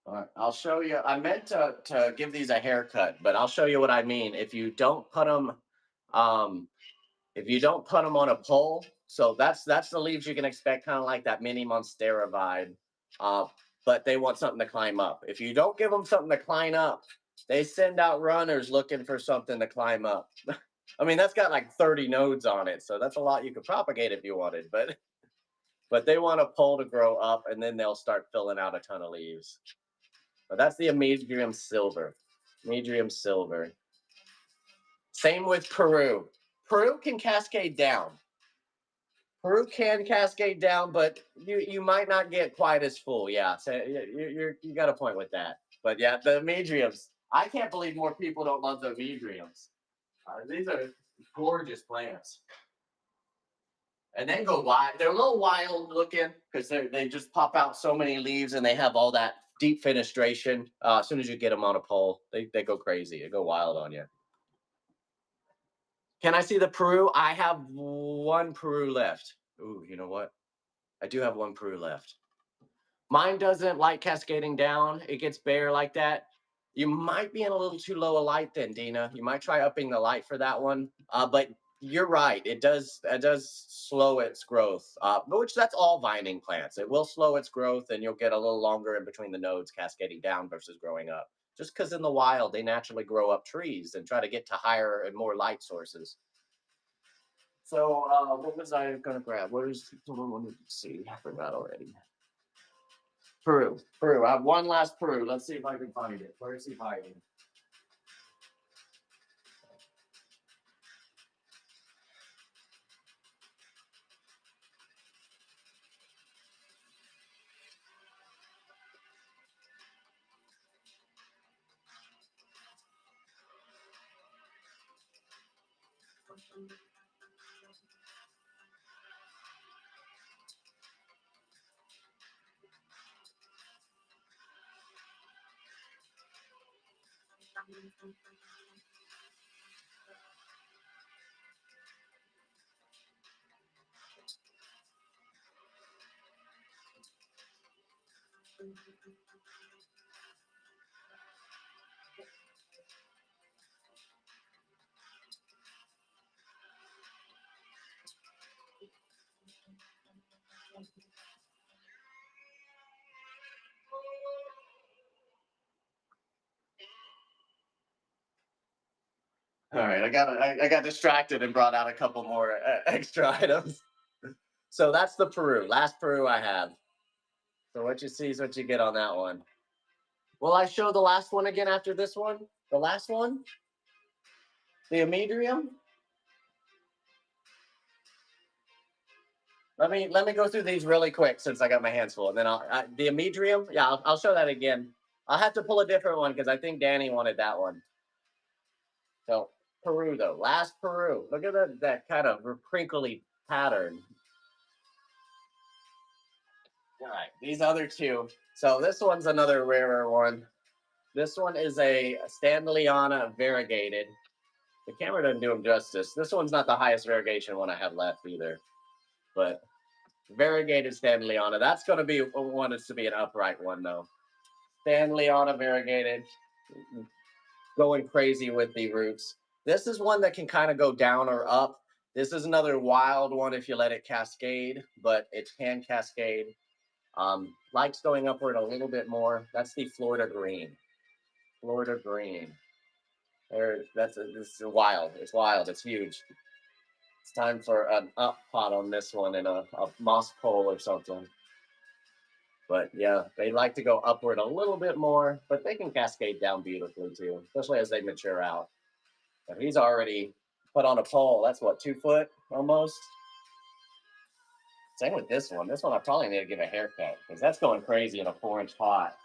All right, I'll show you. I meant to give these a haircut, but I'll show you what I mean. If you don't put them on a pole, so that's the leaves you can expect, kind of like that mini monstera vibe. But they want something to climb up. If you don't give them something to climb up, they send out runners looking for something to climb up. I mean, that's got like 30 nodes on it, so that's a lot you could propagate if you wanted. But they want a pole to grow up, and then they'll start filling out a ton of leaves. But that's the Amedrium silver. Amedrium silver. Same with Peru. Peru can cascade down. Peru can cascade down, but you might not get quite as full. Yeah, so you got a point with that. But yeah, the Amedriums. I can't believe more people don't love the Amedriums. These are gorgeous plants. And then go wild. They're a little wild looking because they just pop out so many leaves and they have all that deep fenestration. As soon as you get them on a pole, they go crazy. They go wild on you. Can I see the Peru? I have one Peru left. Ooh, you know what? I do have one Peru left. Mine doesn't like cascading down. It gets bare like that. You might be in a little too low a light then, Dina. You might try upping the light for that one. But you're right. It does slow its growth, which that's all vining plants. It will slow its growth, and you'll get a little longer in between the nodes cascading down versus growing up. Just because in the wild, they naturally grow up trees and try to get to higher and more light sources. So what was I going to grab? What is someone wanted to see? I forgot already. Peru. I have one last Peru. Let's see if I can find it. Where is he hiding? All right, I got distracted and brought out a couple more extra items. So that's the Peru, last Peru I have. So what you see is what you get on that one. Will I show the last one again after this one? The last one? The Amedrium? Let me go through these really quick since I got my hands full, and then the Amedrium. Yeah, I'll show that again. I'll have to pull a different one because I think Danny wanted that one. So Peru though, last Peru. Look at that kind of crinkly pattern. All right, these other two. So this one's another rarer one. This one is a Stanleyana variegated. The camera doesn't do him justice. This one's not the highest variegation one I have left either, but variegated Stanleyana. That's going to be one is to be an upright one though. Stanleyana variegated, going crazy with the roots. This is one that can kind of go down or up. This is another wild one if you let it cascade, but it can cascade. Likes going upward a little bit more. That's the Florida green. Florida green. This is wild. It's wild. It's huge. It's time for an up pot on this one and a moss pole or something. But yeah, they like to go upward a little bit more, but they can cascade down beautifully too, especially as they mature out. But he's already put on a pole. That's what, 2 foot almost? Same with this one. This one I probably need to give a haircut because that's going crazy in a 4-inch pot.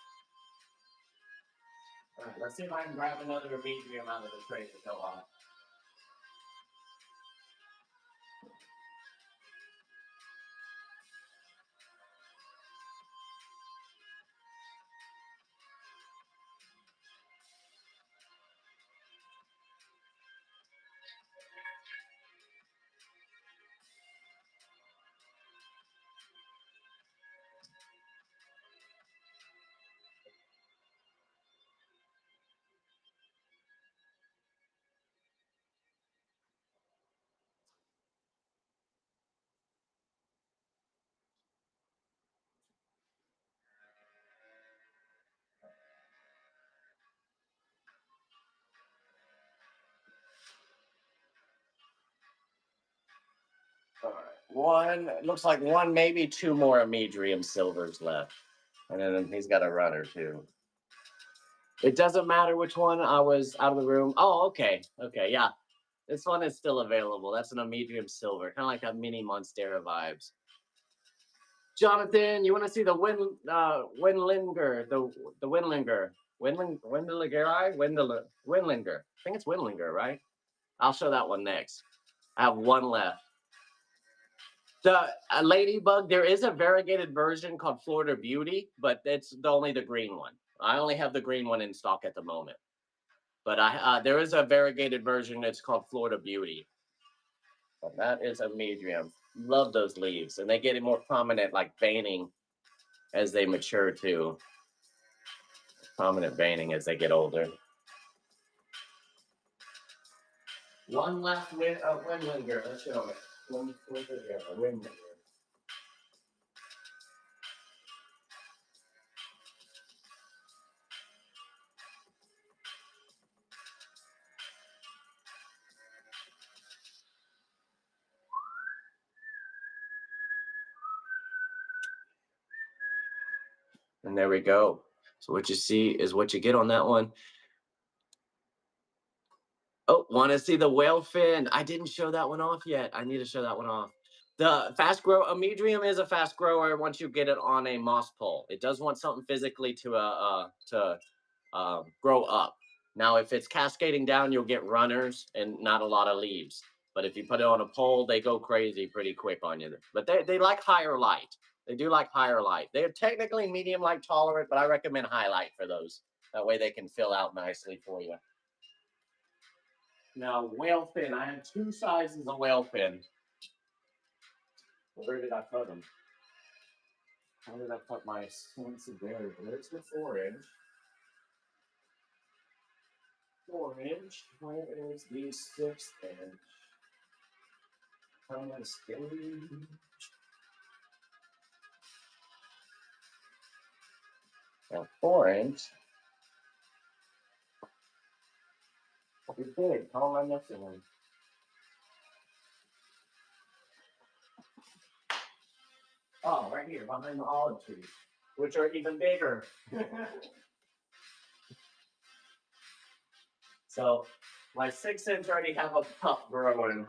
All right, let's see if I can grab another medium out of the tray to go on. All right. One, looks like one, maybe two more Amedrium silvers left. And then he's got a runner too. It doesn't matter which one I was out of the room. Oh, okay. Okay, yeah. This one is still available. That's an Amedrium silver, kind of like a mini Monstera vibes. Jonathan, you want to see the Windlinger, the Windlinger. Windlinger. I think it's Windlinger, right? I'll show that one next. I have one left. The ladybug, there is a variegated version called Florida Beauty, but it's only the green one. I only have the green one in stock at the moment. But there is a variegated version that's called Florida Beauty. But that is a medium. Love those leaves, and they get more prominent, like veining, as they mature too. Prominent veining as they get older. One last windlinger. Let's show it. Windlinger. And there we go. So what you see is what you get on that one. Oh, want to see the whale fin? I didn't show that one off yet. I need to show that one off. The fast grow Amedrium is a fast grower once you get it on a moss pole. It does want something physically to grow up. Now, if it's cascading down, you'll get runners and not a lot of leaves. But if you put it on a pole, they go crazy pretty quick on you. But they like higher light. They do like higher light. They're technically medium light tolerant, but I recommend high light for those. That way they can fill out nicely for you. Now, whale fin. I have two sizes of whale fin. Where did I put them? How did I put my expensive variable? There's the 4-inch. 4-inch. Where is the 6-inch? How am I scaling? Now, 4-inch. Pretty big. How am I missing one? Oh, right here, behind the olive trees, which are even bigger. So, my 6-inch already have a pup growing.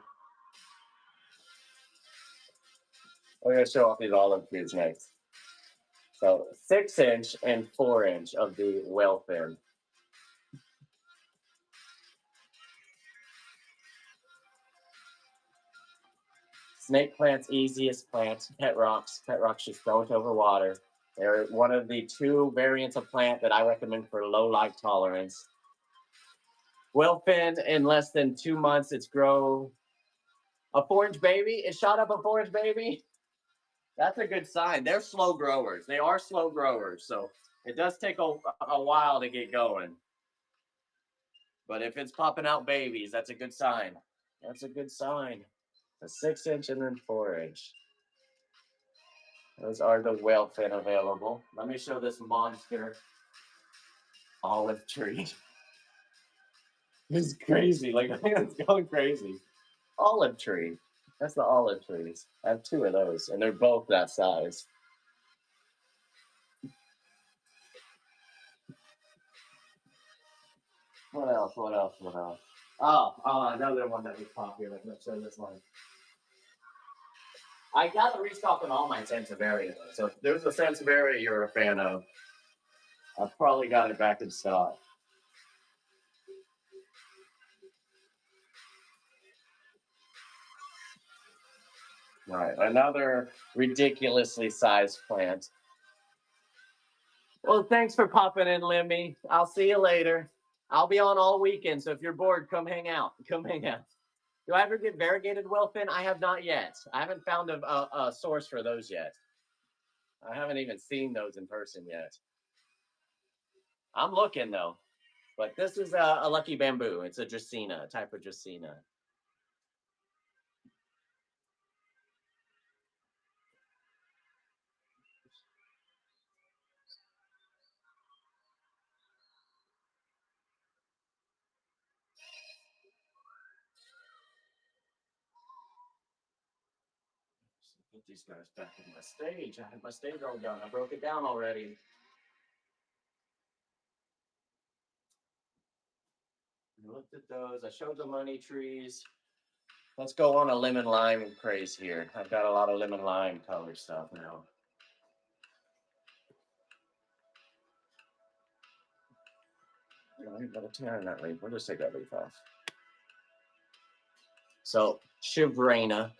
We're going to show off these olive trees next. So 6-inch and 4-inch of the whale fin. Snake plants, easiest plants. Pet rocks. Pet rocks just don't over water. They're one of the two variants of plant that I recommend for low light tolerance. Whale fin, in less than 2 months, it's grow a 4-inch baby. It shot up a 4-inch baby. That's a good sign. They're slow growers. They are slow growers, so it does take a while to get going. But if it's popping out babies, that's a good sign. That's a good sign. A 6-inch and then 4-inch. Those are the whale fin available. Let me show this monster olive tree. It's crazy. Like, it's going crazy. Olive tree. That's the olive trees. I have two of those, and they're both that size. What else? What else? What else? Oh, another one that was popular. Let's show this one. I got a restock on all my Sansevieria. So if there's a Sansevieria you're a fan of, I've probably got it back in stock. Right, another ridiculously sized plant. Well, thanks for popping in, Lemmy. I'll see you later. I'll be on all weekend, so if you're bored, come hang out. Come hang out. Do I ever get variegated whale fin? I have not yet. I haven't found a source for those yet. I haven't even seen those in person yet. I'm looking though. But this is a lucky bamboo. It's a Dracaena, a type of Dracaena. Put these guys back in my stage. I had my stage all done. I broke it down already. I looked at those. I showed the money trees. Let's go on a lemon lime craze here. I've got a lot of lemon lime color stuff now. I gotta tear that leaf. We'll just take that leaf off. So Shivrena,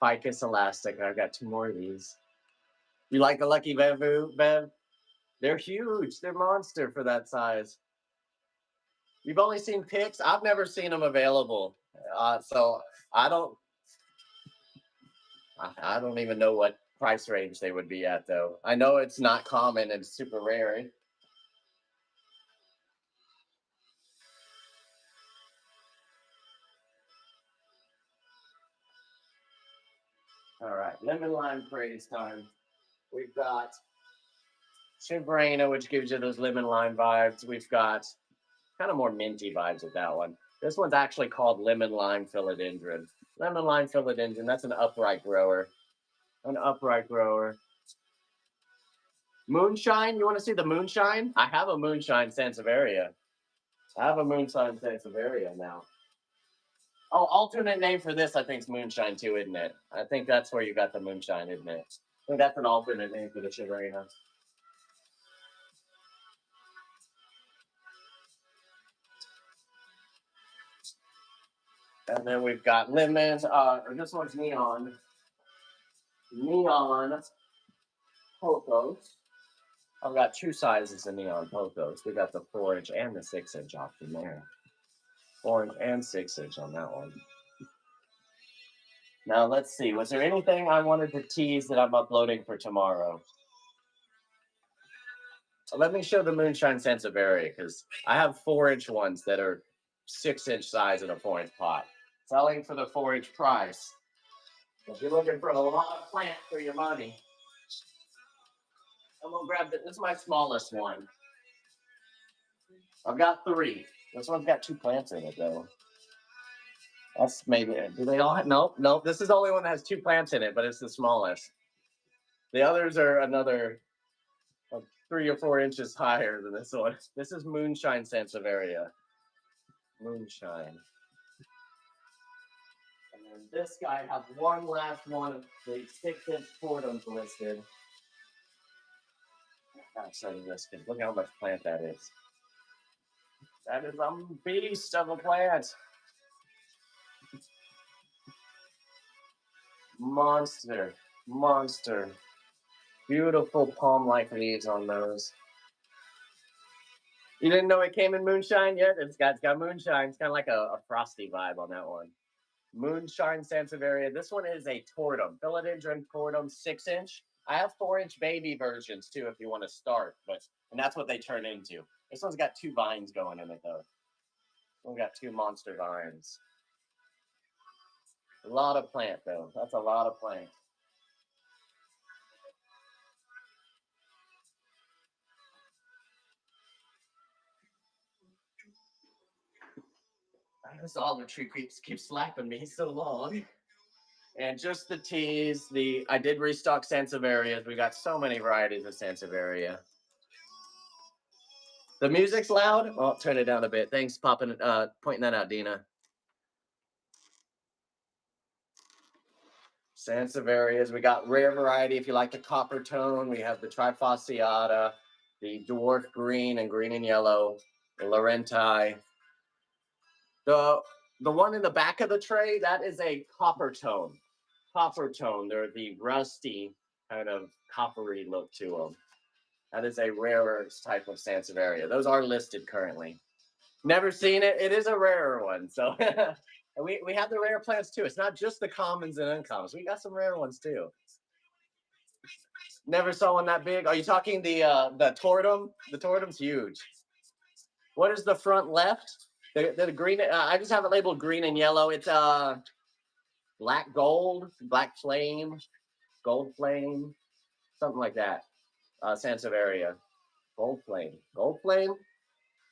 Ficus elastic. I've got two more of these. You like the lucky bamboo, Bev? They're huge. They're monster for that size. You've only seen pics. I've never seen them available. So I don't. I don't even know what price range they would be at, though. I know it's not common and super rare. All right, lemon lime praise time. We've got Shivrena, which gives you those lemon lime vibes. We've got kind of more minty vibes with that one. This one's actually called lemon lime philodendron. Lemon lime philodendron, that's an upright grower. An upright grower. Moonshine, you want to see the moonshine? I have a moonshine Sansevieria. I have a moonshine Sansevieria now. Oh, alternate name for this, I think, is moonshine too, isn't it? I think that's where you got the moonshine, isn't it? I think that's an alternate name for the Shivrena. And then we've got lemon. This one's neon. Neon pocos. I've got two sizes of neon pocos. We got the 4-inch and the 6-inch option there. 4-inch and 6-inch on that one. Now let's see. Was there anything I wanted to tease that I'm uploading for tomorrow? Let me show the Moonshine Sansevieria because I have 4-inch ones that are 6-inch size in a 4-inch pot. Selling for the 4-inch price. If you're looking for a lot of plant for your money, I'm gonna grab this. This is my smallest one. I've got 3. This one's got 2 plants in it though. That's maybe. Do they all have? Nope. This is the only one that has 2 plants in it, but it's the smallest. The others are another 3 or 4 inches higher than this one. This is Moonshine Sansevieria. Moonshine. And then this guy, I have one last one of the 6-inch portums listed. Outside of this, look how much plant that is. That is a beast of a plant. Monster. Beautiful palm-like leaves on those. You didn't know it came in moonshine yet? It's got moonshine. It's kind of like a frosty vibe on that one. Moonshine Sansevieria. This one is a tortum, philodendron tortum 6-inch. I have 4-inch baby versions too if you want to start, and that's what they turn into. This one's got 2 vines going in it though. We've got 2 monster vines. A lot of plant though. That's a lot of plant. This olive tree keeps slapping me so long. And just to tease, I did restock Sansevierias. We got so many varieties of Sansevieria. The music's loud. Well, turn it down a bit. Thanks, pointing that out, Dina. Sansevierias. We got rare variety. If you like the copper tone, we have the trifasciata, the dwarf green and green and yellow, the Laurenti. The one in the back of the tray, that is a copper tone. Copper tone. They're the rusty kind of coppery look to them. That is a rarer type of Sansevieria. Those are listed currently. Never seen it. It is a rarer one. So we have the rare plants too. It's not just the commons and uncommons. We got some rare ones too. Never saw one that big. Are you talking the tortum? The tortum's huge. What is the front left? The green. I just have it labeled green and yellow. It's black gold, black flame, gold flame, something like that. Sansevieria. Gold flame,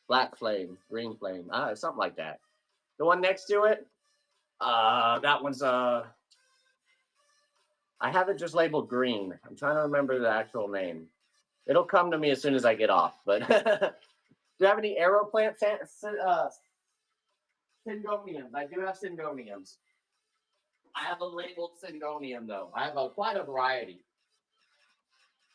black flame, green flame, something like that. The one next to it, that one's I have it just labeled green. I'm trying to remember the actual name. It'll come to me as soon as I get off. But do you have any arrow plant syngoniums? I do have syngoniums. I have a labeled syngonium though. I have quite a variety.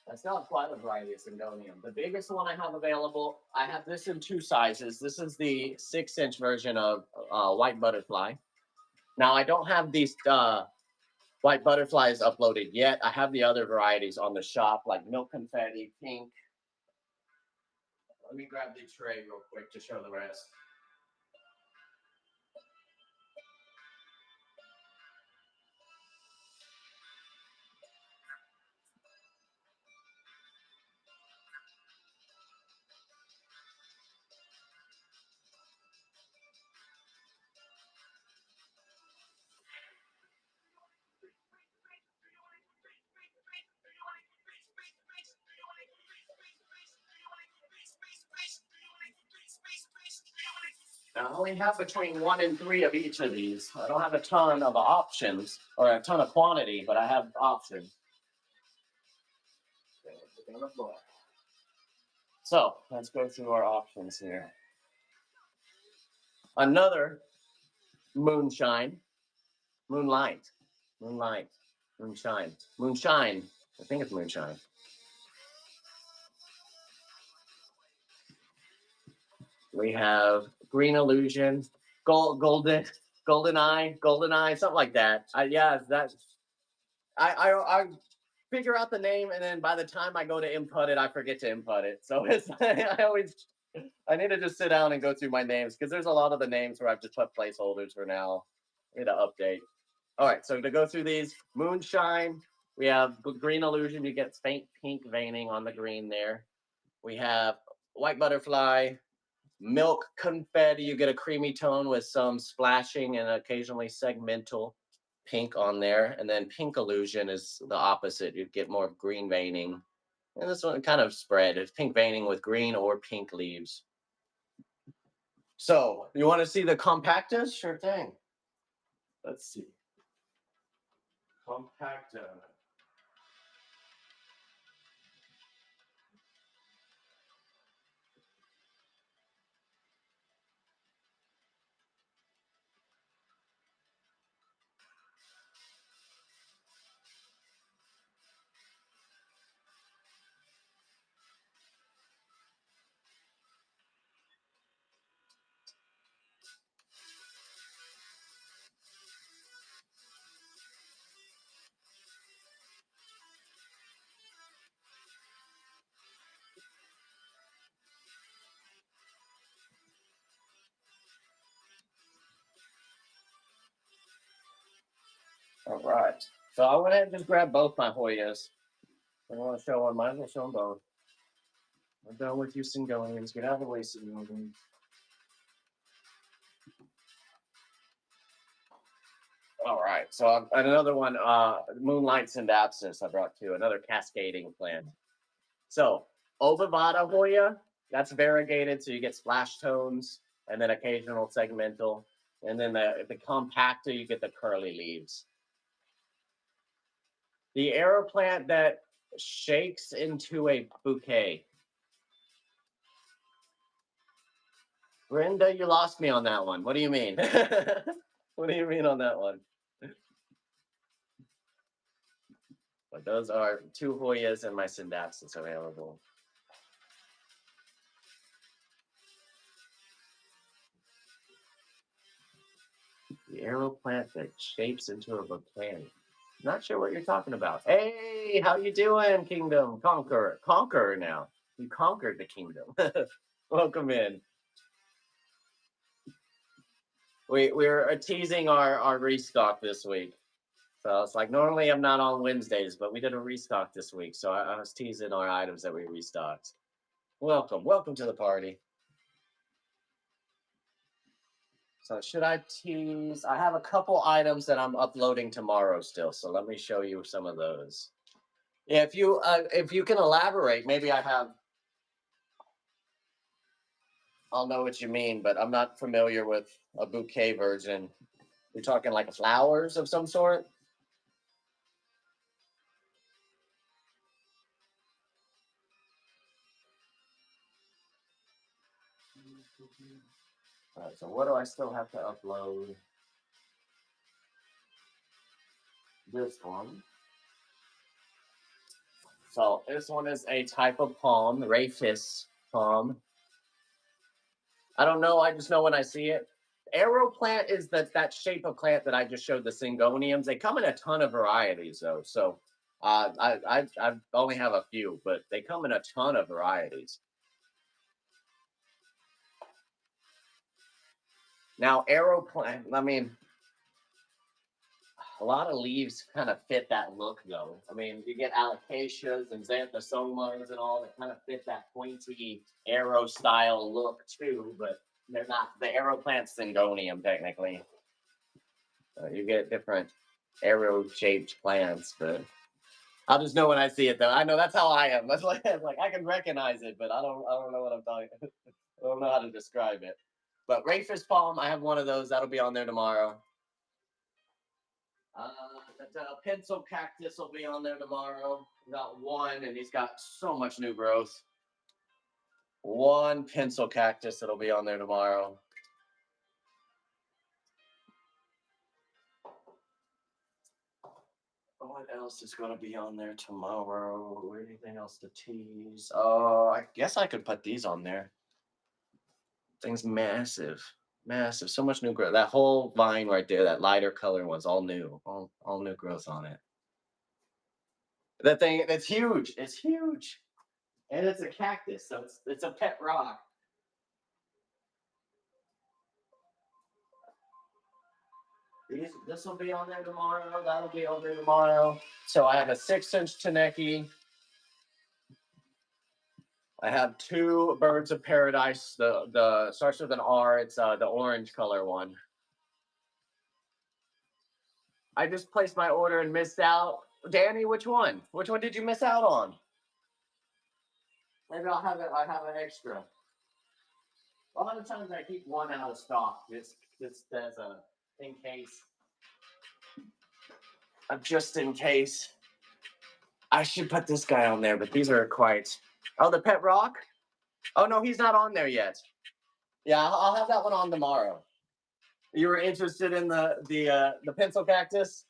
That's not quite a variety of syngonium. The biggest one I have available, I have this in 2 sizes. This is the 6-inch version of white butterfly. Now, I don't have these white butterflies uploaded yet. I have the other varieties on the shop, like milk confetti, pink. Let me grab the tray real quick to show the rest. Now, I only have between 1 and 3 of each of these. I don't have a ton of options or a ton of quantity, but I have options. So let's go through our options here. Another moonshine, moonlight, moonshine. I think it's moonshine. We have green illusion, golden. Golden Eye, something like that. Yeah, that I figure out the name, and then by the time I go to input it, I forget to input it. So it's I need to just sit down and go through my names because there's a lot of the names where I've just put placeholders for now. I need to update. All right, so to go through these, Moonshine, we have Green Illusion. You get faint pink veining on the green there. We have White Butterfly, Milk Confetti. You get a creamy tone with some splashing and occasionally segmental pink on there. And then Pink Illusion is the opposite. You get more green veining. And this one kind of spread. It's pink veining with green or pink leaves. So you want to see the compactus? Sure thing. Let's see. Compacta. All right. So I went ahead and just grabbed both my Hoyas. I want to show one. Might as well show them both. I'm done with you, Singonians. Get out of the way, Singonians. All right. So another one, Moonlight Syndapsis, I brought too. Another cascading plant. So Ovivata Hoya, that's variegated, so you get splash tones and then occasional segmental. And then the compacta, you get the curly leaves. The arrow plant that shakes into a bouquet. Brenda, you lost me on that one. What do you mean? What do you mean on that one? But those are two Hoyas and my Syndapsis available. The arrow plant that shapes into a bouquet. Not sure what you're talking about. Hey, how you doing, Kingdom Conqueror now. You conquered the kingdom. Welcome in. We're teasing our restock this week. So it's like normally I'm not on Wednesdays, but we did a restock this week. So I was teasing our items that we restocked. Welcome to the party. So should I tease? I have a couple items that I'm uploading tomorrow still. So let me show you some of those. Yeah, if you can elaborate, maybe I'll know what you mean, but I'm not familiar with a bouquet version. You're talking like flowers of some sort? All right, so what do I still have to upload? This one. So this one is a type of palm, Rafis palm. I don't know. I just know when I see it. Arrow plant is that shape of plant that I just showed, the Syngoniums. They come in a ton of varieties, though. So I only have a few, but they come in a ton of varieties. Now, arrow plant, I mean, a lot of leaves kind of fit that look, though. I mean, you get alocasias and xanthosomas and all that kind of fit that pointy arrow style look, too, but they're not the arrow plant Syngonium, technically. You get different arrow shaped plants, but I'll just know when I see it, though. I know that's how I am. That's like I can recognize it, but I don't know what I'm talking. I don't know how to describe it. But Rafis palm, I have one of those. That'll be on there tomorrow. The pencil cactus will be on there tomorrow. Got one, and he's got so much new growth. One pencil cactus that'll be on there tomorrow. What else is going to be on there tomorrow? Anything else to tease? Oh, I guess I could put these on there. Thing's massive. Massive, so much new growth. That whole vine right there, that lighter color was all new, all new growth on it. That thing, that's huge. It's huge, and it's a cactus, so it's a pet rock. This will be on there tomorrow. That'll be on there tomorrow. So I have a 6-inch Taneki. I have two birds of paradise. The starts with an R. It's the orange color one. I just placed my order and missed out. Danny, which one? Which one did you miss out on? Maybe I'll have it. I have an extra. A lot of times I keep one out of stock. Just as a in case. Just in case. I should put this guy on there, but these are quite. Oh, the pet rock. Oh no, he's not on there yet. Yeah, I'll have that one on tomorrow. You were interested in the pencil cactus?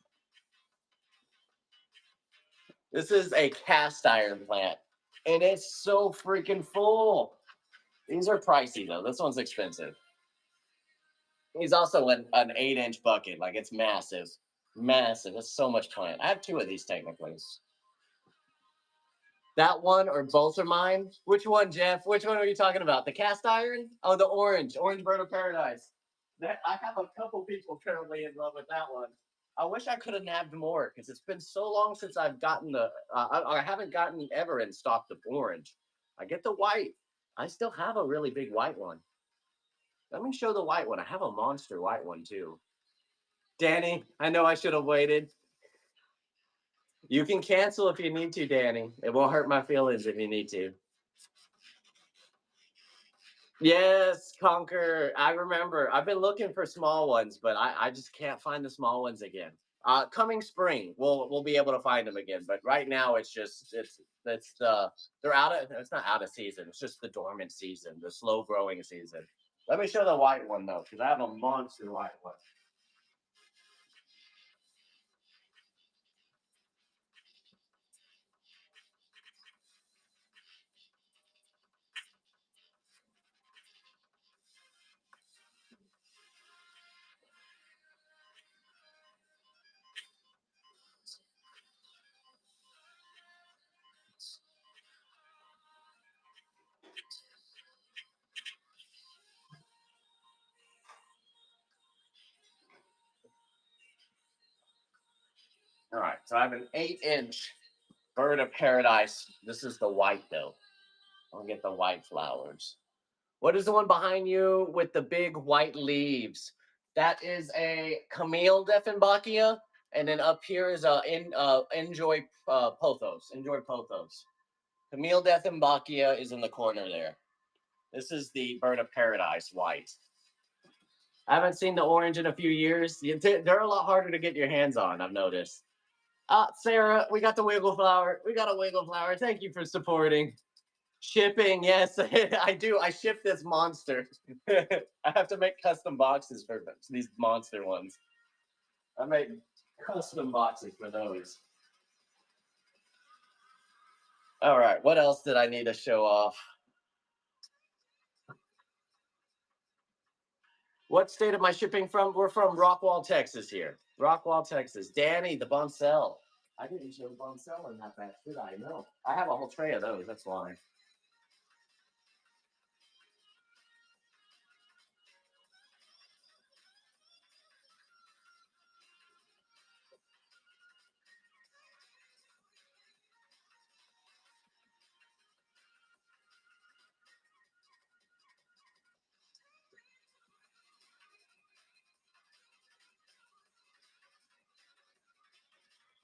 This is a cast iron plant, and it's so freaking full. These are pricey though. This one's expensive. He's also an 8-inch bucket. Like it's massive, massive. It's so much plant. I have two of these technically. That one or both are mine. Which one, Jeff? Which one are you talking about? The cast iron? Oh, the orange bird of paradise. I have a couple people currently in love with that one. I wish I could have nabbed more because it's been so long since I've gotten the. I haven't gotten ever in stock the orange. I get the white. I still have a really big white one. Let me show the white one. I have a monster white one too. Danny, I know I should have waited. You can cancel if you need to, Danny. It won't hurt my feelings if you need to. Yes, Conquer. I remember. I've been looking for small ones, but I just can't find the small ones again. Coming spring, we'll be able to find them again. But right now, it's they're out of. It's not out of season. It's just the dormant season, the slow growing season. Let me show the white one though, because I have a monster white one. All right, so I have an 8-inch bird of paradise. This is the white though. I'll get the white flowers. What is the one behind you with the big white leaves? That is a Camille Dieffenbachia, and then up here is a Enjoy Pothos. Enjoy Pothos. Camille Dieffenbachia is in the corner there. This is the Bird of Paradise white. I haven't seen the orange in a few years. They're a lot harder to get your hands on, I've noticed. Sarah, we got the wiggle flower. We got a wiggle flower. Thank you for supporting. Shipping, yes, I do. I ship this monster. I have to make custom boxes for these monster ones. I make custom boxes for those. All right, what else did I need to show off? What state am I shipping from? We're from Rockwall, Texas here. Rockwall, Texas. Danny, the Boncel. I didn't show Boncel in that batch, did I? No. I have a whole tray of those, that's why.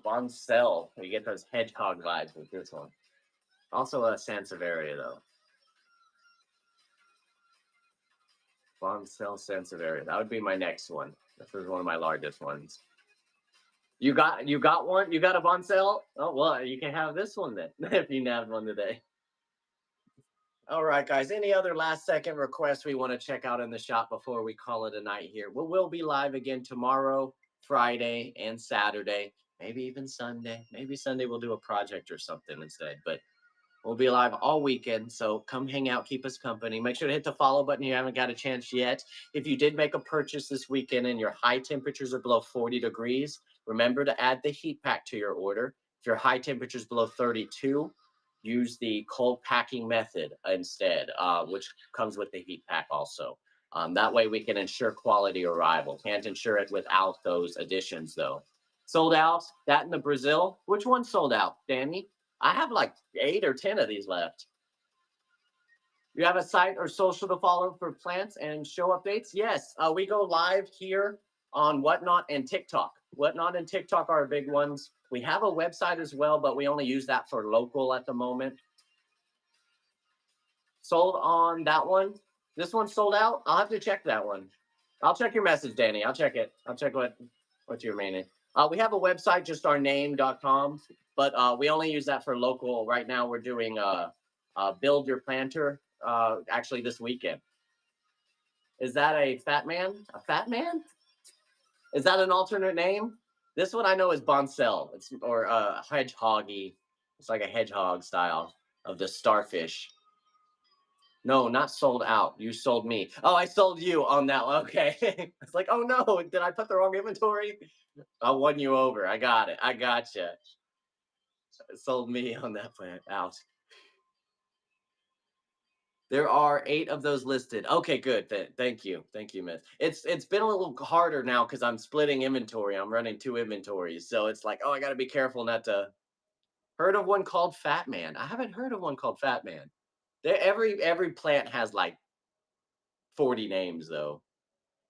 Boncel. You get those hedgehog vibes with this one. Also a Sansevieria, though. Boncel Sansevieria. That would be my next one. This is one of my largest ones. You got one? You got a Boncel? Oh well, you can have this one then if you nabbed one today. All right, guys. Any other last second requests we want to check out in the shop before we call it a night here? We'll be live again tomorrow, Friday, and Saturday. Maybe even Sunday. Maybe Sunday we'll do a project or something instead. But We'll be live all weekend, so come hang out, keep us company. Make sure to hit the follow button if you haven't got a chance yet. If you did make a purchase this weekend and your high temperatures are below 40 degrees, remember to add the heat pack to your order. If your high temperatures below 32, use the cold packing method instead, which comes with the heat pack also. That way we can ensure quality arrival. Can't ensure it without those additions though. Sold out. That in the Brazil. Which one sold out, Danny? I have like 8 or 10 of these left. You have a site or social to follow for plants and show updates? Yes. We go live here on Whatnot and TikTok. Whatnot and TikTok are big ones. We have a website as well, but we only use that for local at the moment. Sold on that one. This one sold out. I'll have to check that one. I'll check your message, Danny. I'll check it. I'll check what you're meaning. We have a website, just our name.com, but we only use that for local. Right now, we're doing Build Your Planter actually this weekend. Is that a fat man? A fat man? Is that an alternate name? This one I know is Boncel. It's or hedgehoggy. It's like a hedgehog style of the starfish. No, not sold out. You sold me. Oh, I sold you on that one. Okay. It's like, oh no, did I put the wrong inventory? I won you over. I got it. I gotcha. Sold me on that plant. Out. There are 8 of those listed. Okay, good. Thank you. Thank you, Miss. It's been a little harder now because I'm splitting inventory. I'm running 2 inventories. So it's like, oh, I gotta be careful not to heard of one called Fat Man. I haven't heard of one called Fat Man. Every plant has like 40 names though.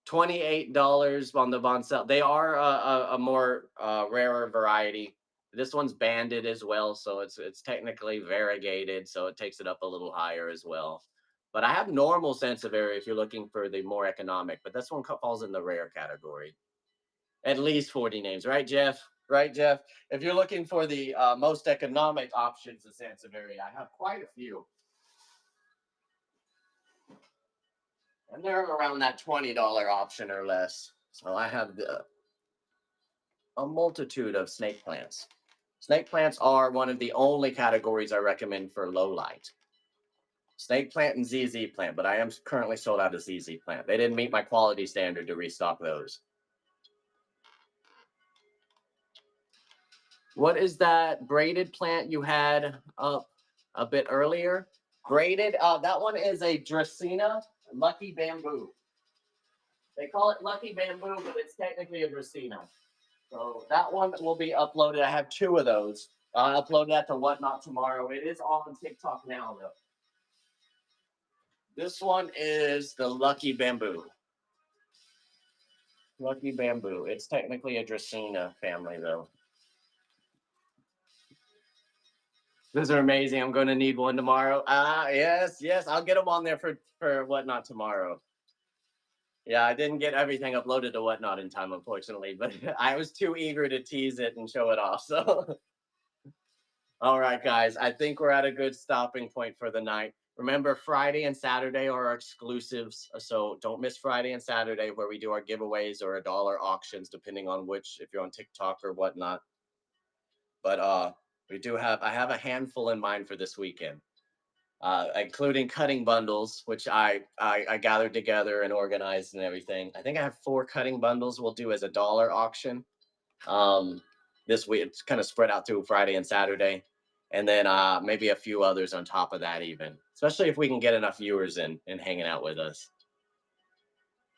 $28 on the Von Cell. They are a more rarer variety. This one's banded as well, so it's technically variegated, so it takes it up a little higher as well. But I have normal Sansevieria if you're looking for the more economic, but this one falls in the rare category. At least 40 names, right, Jeff? Right, Jeff? If you're looking for the most economic options of Sansevieria, I have quite a few. And they're around that $20 option or less. So I have a multitude of snake plants. Snake plants are one of the only categories I recommend for low light. Snake plant and ZZ plant, but I am currently sold out of ZZ plant. They didn't meet my quality standard to restock those. What is that braided plant you had up a bit earlier? Braided, that one is a Dracaena Lucky Bamboo. They call it Lucky Bamboo, but it's technically a Dracaena. So that one will be uploaded. I have 2 of those. I'll upload that to Whatnot tomorrow. It is on TikTok now, though. This one is the Lucky Bamboo. Lucky Bamboo. It's technically a Dracaena family, though. Those are amazing. I'm going to need one tomorrow. Yes. I'll get them on there for Whatnot tomorrow. Yeah, I didn't get everything uploaded to Whatnot in time, unfortunately, but I was too eager to tease it and show it off. So, all right, guys, I think we're at a good stopping point for the night. Remember, Friday and Saturday are our exclusives, so don't miss Friday and Saturday where we do our giveaways or $1 auctions, depending on which, if you're on TikTok or whatnot. But I have a handful in mind for this weekend. Including cutting bundles, which I gathered together and organized and everything. I think I have 4 cutting bundles we'll do as a $1 auction. This week it's kind of spread out through Friday and Saturday, and then maybe a few others on top of that even, especially if we can get enough viewers in and hanging out with us.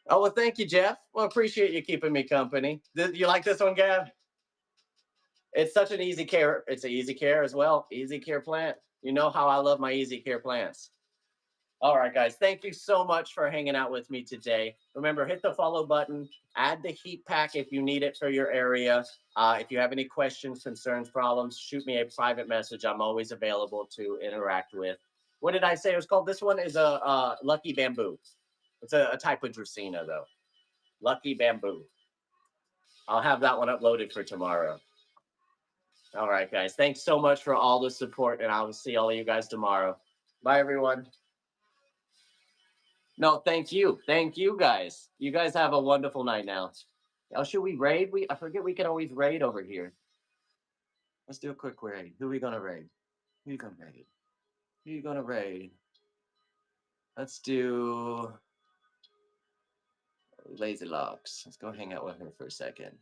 Oh, well, thank you, Jeff. Well, appreciate you keeping me company. You like this one, Gav? It's such an easy care. It's an easy care as well. Easy care plant. You know how I love my easy care plants. All right, guys. Thank you so much for hanging out with me today. Remember, hit the follow button. Add the heat pack if you need it for your area. If you have any questions, concerns, problems, shoot me a private message. I'm always available to interact with. What did I say it was called? This one is a Lucky Bamboo. It's a type of Dracaena, though. Lucky Bamboo. I'll have that one uploaded for tomorrow. All right, guys. Thanks so much for all the support, and I will see all of you guys tomorrow. Bye, everyone. No, thank you. Thank you, guys. You guys have a wonderful night now. Oh, should we raid? I forget we can always raid over here. Let's do a quick raid. Who are we going to raid? Who are you going to raid? Who are you gonna raid? Let's do Lazy Locks. Let's go hang out with her for a second.